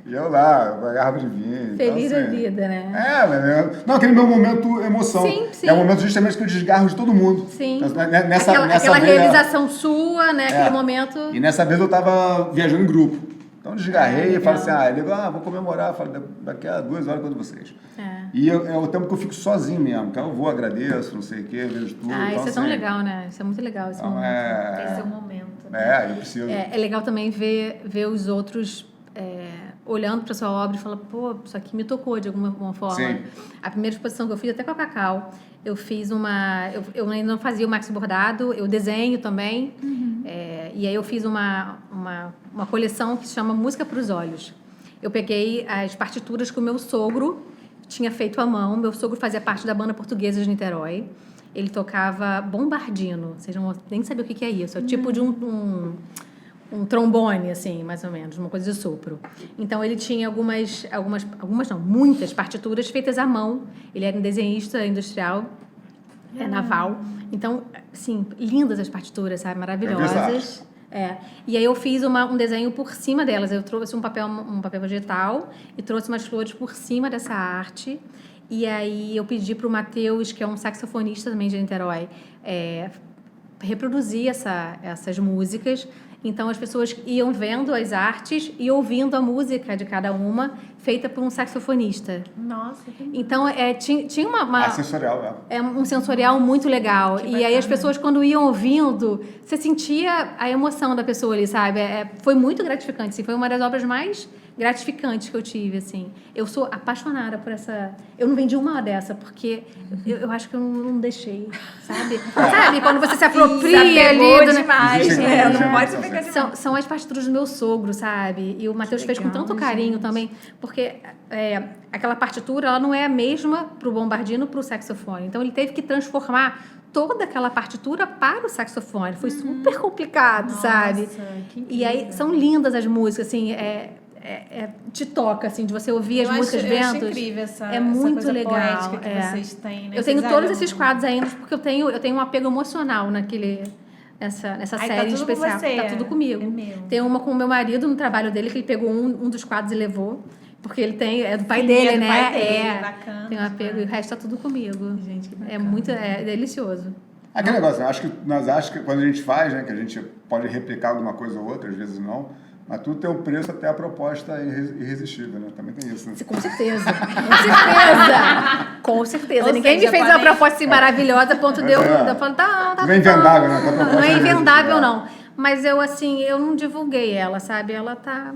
E eu lá, uma garrafa de vinho. Feliz então, da assim, vida, né? Não, aquele meu momento emoção. Sim, sim. É o momento justamente que eu desgarro de todo mundo. Sim. Então, Aquela vez, realização sua, né? Aquele momento. E nessa vez eu tava viajando em grupo. Então eu desgarrei e falei assim, vou comemorar. Eu falei, daqui a 2 horas eu conto vocês. E é o tempo que eu fico sozinho mesmo. Então eu vou, agradeço, não sei o quê, vejo tudo. Isso então, é tão assim, legal, né? Isso é muito legal esse momento. Esse é o momento. Né? Eu preciso. É legal também ver os outros olhando para sua obra e falando, pô, isso aqui me tocou de alguma forma. Sim. A primeira exposição que eu fiz, até com a Cacau, eu fiz eu ainda não fazia o maxi bordado, eu desenho também. E aí eu fiz uma coleção que se chama Música para os Olhos. Eu peguei as partituras que o meu sogro tinha feito à mão. Meu sogro fazia parte da banda portuguesa de Niterói. Ele tocava bombardino. Vocês não nem sabem o que é isso. É o tipo de um trombone, assim, mais ou menos, uma coisa de sopro. Então, ele tinha muitas partituras feitas à mão. Ele era um desenhista industrial, naval. Então, assim, lindas as partituras, sabe? Maravilhosas. E aí eu fiz um desenho por cima delas. Eu trouxe um papel vegetal e trouxe umas flores por cima dessa arte. E aí eu pedi para o Matheus, que é um saxofonista também de Niterói, reproduzir essas músicas. Então, as pessoas iam vendo as artes e ouvindo a música de cada uma, feita por um saxofonista. Nossa, que Então, tinha uma sensorial, né? É um sensorial muito legal. Que E aí bacana. as pessoas, quando iam ouvindo, você sentia a emoção da pessoa ali, sabe? Foi muito gratificante, assim. Foi uma das obras mais gratificantes que eu tive, assim. Eu sou apaixonada por essa... Eu não vendi uma dessa, porque eu acho que eu não deixei, sabe? Sabe? Quando você se apropria ali... demais, Existe né? aquele Não pode gênero, ficar demais. São as partituras do meu sogro, sabe? E o Matheus fez com tanto carinho também, porque aquela partitura, ela não é a mesma pro bombardino, pro saxofone. Então, ele teve que transformar toda aquela partitura para o saxofone. Foi super complicado, sabe? que E aí, são lindas as músicas, assim, te toca, assim, de você ouvir as músicas Eu ventos. acho incrível essa muito coisa legal, poética que vocês têm, né? Eu tenho Vocês todos olham- esses quadros ainda, porque eu tenho um apego emocional nessa Ai, série tá em tudo com especial. você. Tá tudo comigo. É meu. Tem uma com o meu marido no trabalho dele, que ele pegou um dos quadros e levou. Porque ele é do pai Sim, dele, é do né? pai dele, bacana Tem um apego, e o resto tá tudo comigo. Gente, que É muito, delicioso. Aquele negócio, eu acho que nós achamos que quando a gente faz, né, que a gente pode replicar alguma coisa ou outra, às vezes não, mas tudo tem um preço até a proposta irresistível, né? Também tem isso, né? Com certeza. Com certeza. Com certeza. Ou Ninguém seja, me fez uma podem- proposta assim maravilhosa a ponto de eu É. falar, tá. Não é invendável, né? A proposta Não é irresistível, invendável, é. não. Mas eu, assim, eu não divulguei ela, sabe? Ela tá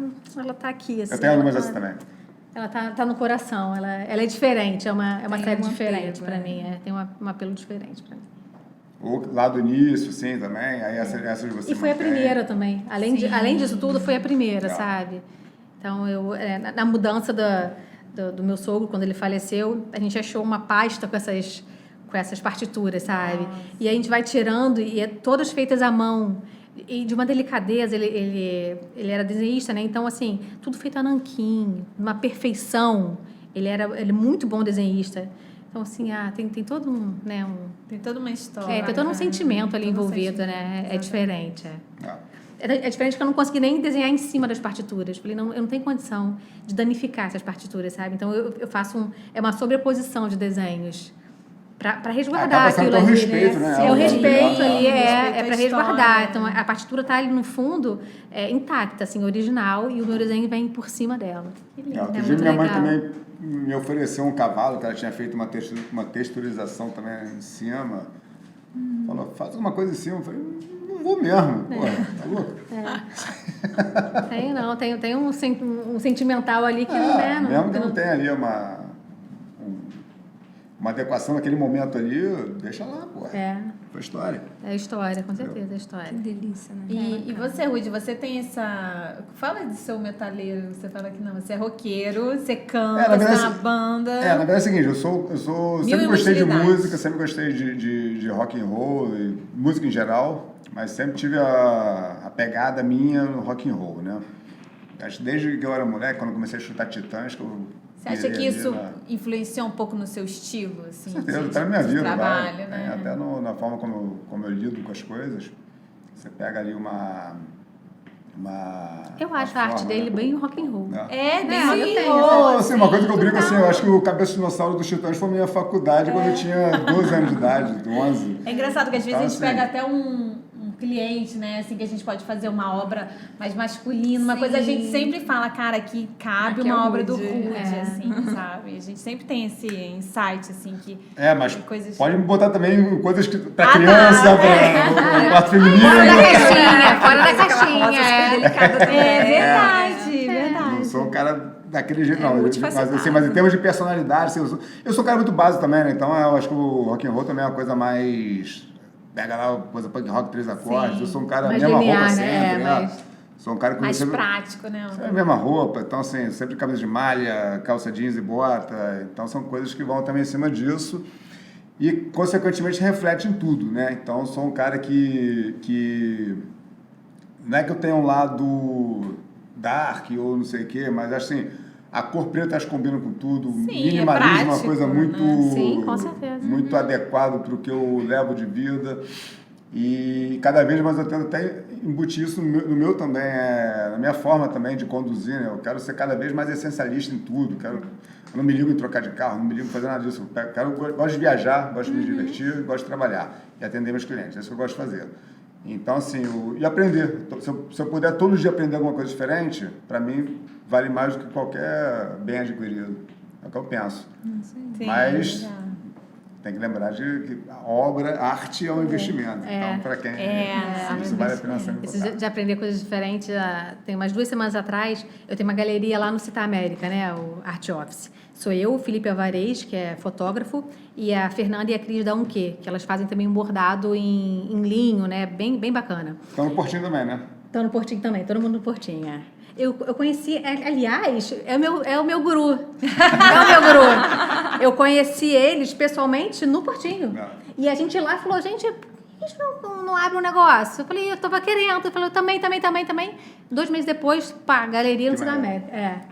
aqui, assim. Eu tenho algumas ela assim também. Ela tá no coração. Ela é diferente. É uma Tem série um diferente apego, pra né? mim. Tem um apelo diferente pra mim. Ou lá do início, sim, também. Aí essas você E foi a mantém. primeira também. Além disso tudo, foi a primeira, Legal. sabe? Então, na mudança do meu sogro, quando ele faleceu, a gente achou uma pasta com essas partituras, sabe? E aí a gente vai tirando, e todas feitas à mão. E de uma delicadeza, ele era desenhista, né? Então, assim, tudo feito a nanquim, numa perfeição. Ele é muito bom desenhista. Então, assim, tem todo né, Tem toda uma história. tem todo um sentimento ali Todo um envolvido, sentimento, né? É exatamente. diferente, Ah. É diferente que eu não consegui nem desenhar em cima das partituras. Falei, não, eu não tenho condição de danificar essas partituras, sabe? Então, eu faço uma sobreposição de desenhos para resguardar Acaba sendo aquilo um ali, respeito, né? É o respeito Sim, ali, respeito à para história. resguardar. Então, a partitura tá ali no fundo, intacta, assim, original, e o meu desenho vem por cima dela. Outro dia muito minha mãe legal. também me ofereceu um cavalo, que ela tinha feito uma texturização também em cima. Falou, faz uma coisa em cima. Eu falei, não vou mesmo. Pô, tá louco? Tem um sentimental ali que não é. Mesmo que não tenha ali uma adequação naquele momento ali, deixa lá, pô. Foi história. É história, com certeza, é Que história. delícia, né? E você, Rudy, você tem essa... Fala de seu metaleiro, você fala que não, você é roqueiro, você canta, na você verdade, tem uma banda. Na verdade é o seguinte, eu sempre gostei de utilidades. música, sempre gostei de rock and roll, e música em geral, mas sempre tive a pegada minha no rock and roll, né? Acho que desde que eu era moleque, quando eu comecei a chutar Titãs, que eu Você acha que virei ali isso na- influenciou um pouco no seu estilo, assim? Com certeza, de- tá na minha de vida, trabalho, vai. né? Até na forma como eu lido com as coisas. Você pega ali uma Eu acho a arte forma, dele né? bem rock and roll. Né? É, bem eu rock and tenho, roll, Assim, uma coisa que eu brinco assim, total. eu acho que o Cabeça de Dinossauro dos Titãs foi minha faculdade quando eu tinha 12 anos de idade, 11. É engraçado que às vezes Então, a gente assim, pega até um cliente, né, assim, que a gente pode fazer uma obra mais masculina, uma coisa a gente sempre fala, cara, que cabe Aqui é uma o obra do Rudy. Rudy, assim, sabe? A gente sempre tem esse insight, assim, que... Mas coisas... pode me botar também coisas que, pra Ah, criança, tá. pra o quarto feminino. Fora da caixinha. É verdade, verdade. Não sou um cara daquele jeito, não. multifacetado. Mas em termos de personalidade, assim, eu sou um cara muito básico também, né? Então eu acho que o rock and roll também é uma coisa mais... Pega lá, coisa punk rock, 3 acordes. Sim. Eu sou um cara, Mais mesma linear, roupa né? sempre, né? Mais- Sou um cara que Mais sempre... prático, né? É a mesma roupa, então assim, sempre camisa de malha, calça jeans e bota, então são coisas que vão também em cima disso e consequentemente reflete em tudo, né? Então sou um cara que não é que eu tenha um lado dark ou não sei o quê, mas assim, a cor preta acho que combina com tudo, minimalismo é uma prático, coisa né? muito, Sim, com certeza. muito adequado para o que eu levo de vida. E cada vez mais eu tento até embutir isso no meu também, na minha forma também de conduzir, né? Eu quero ser cada vez mais essencialista em tudo. Eu não me ligo em trocar de carro, não me ligo em fazer nada disso. Eu gosto de viajar, gosto de me divertir, gosto de trabalhar e atender meus clientes. É isso que eu gosto de fazer. Então, assim, e aprender. Se eu puder todo dia aprender alguma coisa diferente, para mim, vale mais do que qualquer bem adquirido. É o que eu penso. Sim, mas tem que lembrar de que a arte é um investimento. Então, para quem isso vale a pena ser Isso de aprender coisas diferentes. Tem umas 2 semanas atrás, eu tenho uma galeria lá no Cita América, né? O Art Office. Sou eu, o Felipe Alvarez, que é fotógrafo, e a Fernanda e a Cris da Unquê, que elas fazem também um bordado em linho, né? Bem bacana. Estão no Portinho também, né? Estão no Portinho também, todo mundo no Portinho, é. Eu conheci, aliás, é o meu guru. É o meu guru. Eu conheci eles pessoalmente no Portinho. Não. E a gente lá falou, gente, a gente não abre um negócio? Eu falei, eu tava querendo. Eu falei, também. 2 meses depois, pá, galeria no Cida América.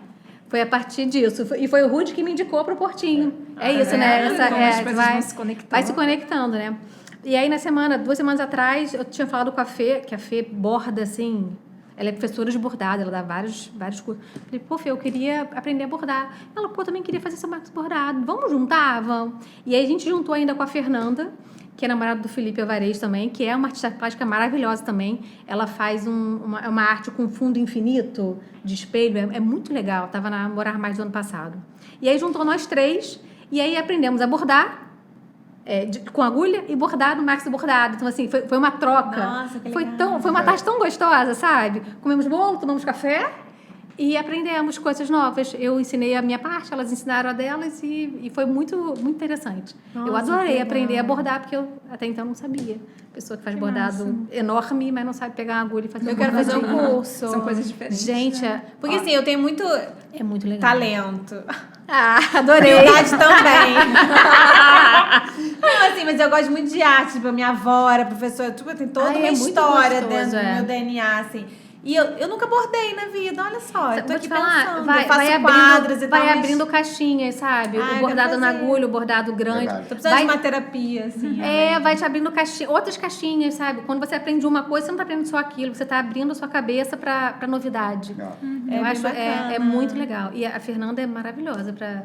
Foi a partir disso. E foi o Rude que me indicou pro Portinho. É isso, né? As coisas vão se conectando. Vai se conectando, né? E aí, 2 semanas atrás, eu tinha falado com a Fê, que a Fê borda, assim... Ela é professora de bordado, ela dá vários cursos. Falei, pô, Fê, eu queria aprender a bordar. Ela, pô, também queria fazer essa marca de bordado. Vamos juntar? Vamos. E aí a gente juntou ainda com a Fernanda, que é namorada do Felipe Alvarez também, que é uma artista plástica maravilhosa também. Ela faz uma arte com fundo infinito de espelho. É muito legal. Tava na Morar Mais do ano passado. E aí juntou nós 3 e aí aprendemos a bordar. Com agulha e bordado, Max bordado. Então, assim, foi uma troca. Nossa, que legal. Foi uma tarde tão gostosa, sabe? Comemos bolo, tomamos café e aprendemos coisas novas. Eu ensinei a minha parte, elas ensinaram a delas e foi muito, muito interessante. Nossa, eu adorei que aprender legal. a bordar, porque eu até então não sabia. Pessoa que faz bordado enorme, mas não sabe pegar uma agulha e fazer Eu quero fazer um curso. São coisas diferentes. Gente, Porque assim, eu tenho muito é muito legal. talento. Ah, adorei. Humildade também. Não, assim, mas eu gosto muito de arte. Tipo, a minha avó era professora. Tipo, tem toda uma É muito história gostoso, dentro do meu DNA, assim. E eu nunca bordei na vida, olha só. Eu tô Vou aqui te falar, pensando. Eu faço quadros e tal. vai mas abrindo caixinhas, sabe? Ah, eu O quero bordado na fazer. agulha, o bordado grande. Verdade. Tô precisando de uma terapia, assim. Vai te abrindo outras caixinhas, sabe? Quando você aprende uma coisa, você não tá aprendendo só aquilo, você tá abrindo a sua cabeça pra novidade. Não. Eu bem acho bacana. é muito legal. E a Fernanda é maravilhosa pra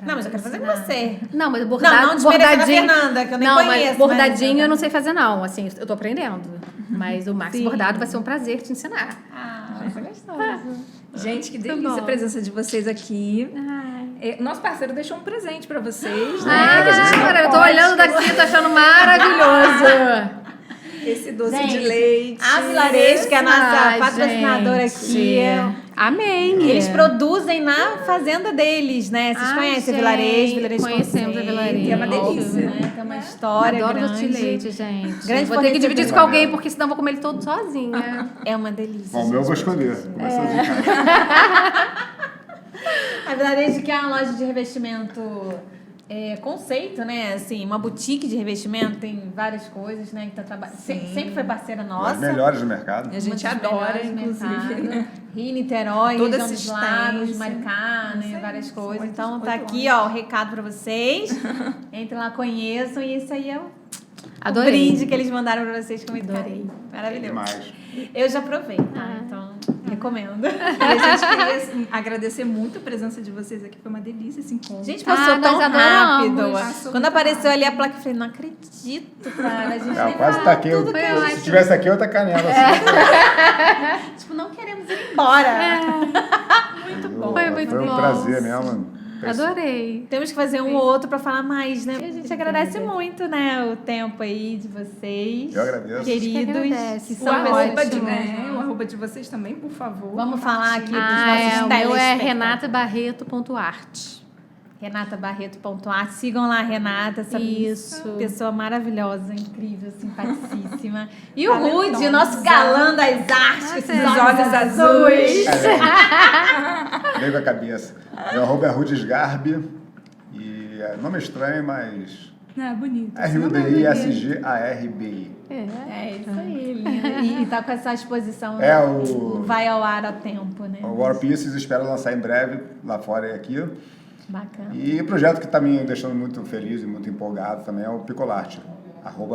Não, mas eu quero fazer com ensinar. você. Não, mas Não bordadinho... desmerecendo a Fernanda, que eu nem não, conheço. mas bordadinho eu não sei fazer, não. Assim, eu tô aprendendo. Mas o Max Sim. Bordado vai ser um prazer te ensinar. Isso é gostoso. Gente, que delícia a presença de vocês aqui. Nosso parceiro deixou um presente pra vocês, né? Que a gente não Cara, eu tô pode olhando daqui, tô achando maravilhoso. Esse doce Gente, de leite. A Vilarejo, que é a nossa Ai, patrocinadora gente. aqui. Amém. Eles produzem na fazenda deles, né? Vocês conhecem a Vilarejo Conhecemos a Vilarejo. Que é uma delícia. Né? Tem uma história Adoro grande. doce de leite, gente. Grande vou ter que dividir isso com alguém, fornecedor. porque senão eu vou comer ele todo sozinha. É uma delícia. Bom, o meu eu vou escolher. Começa de casa. A Vilarejo, que é uma loja de revestimento conceito, né? Assim, uma boutique de revestimento, tem várias coisas, né? Que tá sempre foi parceira nossa. As melhores do mercado. E a gente Uma das adora, melhores do inclusive. mercado. Rio, Niterói, Toda região dos Lagos, assistência. Maricá, Isso né? aí, Várias são coisas. 8 Então tá aqui, ó, o recado pra vocês. Entrem lá, conheçam. E isso aí é o Adorei. brinde que eles mandaram pra vocês com muito Adorei. carinho. Maravilhoso. Demais. Eu já provei, tá? Então, recomendo. E a gente queria assim, agradecer muito a presença de vocês aqui. Foi uma delícia esse encontro. Gente, passou nós tão adoramos. rápido. Quando apareceu ali a placa, eu falei, não acredito, cara. A gente Eu nem quase falou taquei. tudo que a gente... Se tivesse aqui, eu tacanela. Assim. Tipo, não queremos ir embora. Muito bom. Foi muito Foi um bom. prazer mesmo. Adorei. Temos que fazer um ou outro pra falar mais, né? A gente agradece muito, né, o tempo aí de vocês. Eu agradeço. Queridos. agradece. Que O são arroba, ótimos. o arroba de vocês também, por favor. Vamos falar aqui dos O nossos meu é telespectadores. renatabarreto.art. renatabarreto.art. Sigam lá a Renata, essa Isso. pessoa maravilhosa, incrível, simpaticíssima. E o Talentosa. Rude, nosso galã das artes, com esses Os olhos azuis. Veio com a cabeça. Meu arroba é Rudesgarbi. E nome é estranho, mas. É bonito. RUDISGARBI. É isso aí, lindo. E tá com essa exposição. É o. Vai ao ar a tempo, né? O War Pieces espera lançar em breve, lá fora e aqui. Bacana. E o projeto que está me deixando muito feliz e muito empolgado também é o Picolarte.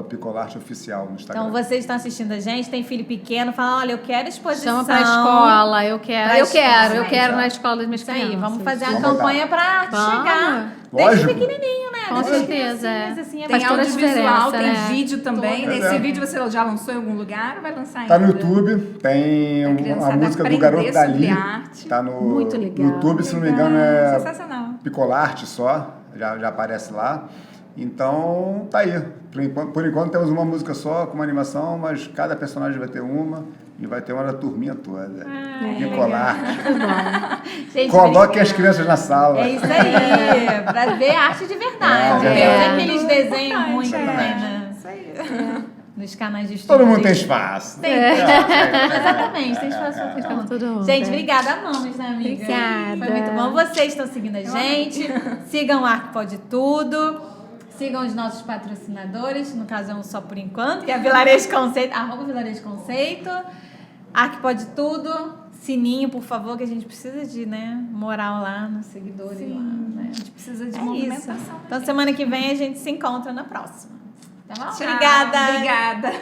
@picolarte_oficial no Instagram. Então, vocês estão assistindo a gente, tem filho pequeno, fala, olha, eu quero exposição. Chama pra escola, eu quero na escola das minhas Isso aí, crianças. vamos fazer a Vamos campanha pra arte Vamos. chegar. Lógico. Desde pequenininho, né? Com Desde certeza, criancinhas, é. assim, Tem Faz toda a audiovisual, tem diferença, né? vídeo também. Pois Esse é. vídeo você já lançou em algum lugar ou vai lançar ainda? Tá no YouTube, tem A criançada a música do aprender Garoto sobre Dali. arte. Tá no Muito legal. YouTube, se não me engano, é Sensacional. Picolarte só, já aparece lá. Então, tá aí. Por enquanto temos uma música só, com uma animação, mas cada personagem vai ter uma e vai ter uma da turminha toda. Picolarte. Gente, Coloquem as crianças na sala. É isso aí, pra ver arte de verdade. É. Eu sei que eles desenham muito, Exatamente. né? Isso aí. Nos canais de estudo. Todo mundo tem espaço. Exatamente, tem espaço pra todo Ficamos mundo. todo mundo, Gente, é. obrigada, amamos, né, amiga? Obrigada. Foi muito bom. Vocês estão seguindo a gente. Sigam o Arco Pode Tudo. Sigam os nossos patrocinadores, no caso é um só por enquanto, que é a Vilarejo Conceito, @Vilarejo Conceito. Arco Pode Tudo. Sininho, por favor, que a gente precisa de, né, moral lá nos seguidores. Sim, lá, né? a gente precisa de É movimentação. isso. Então, semana que vem a gente se encontra na próxima. Tá bom? Tchau. Obrigada. Obrigada.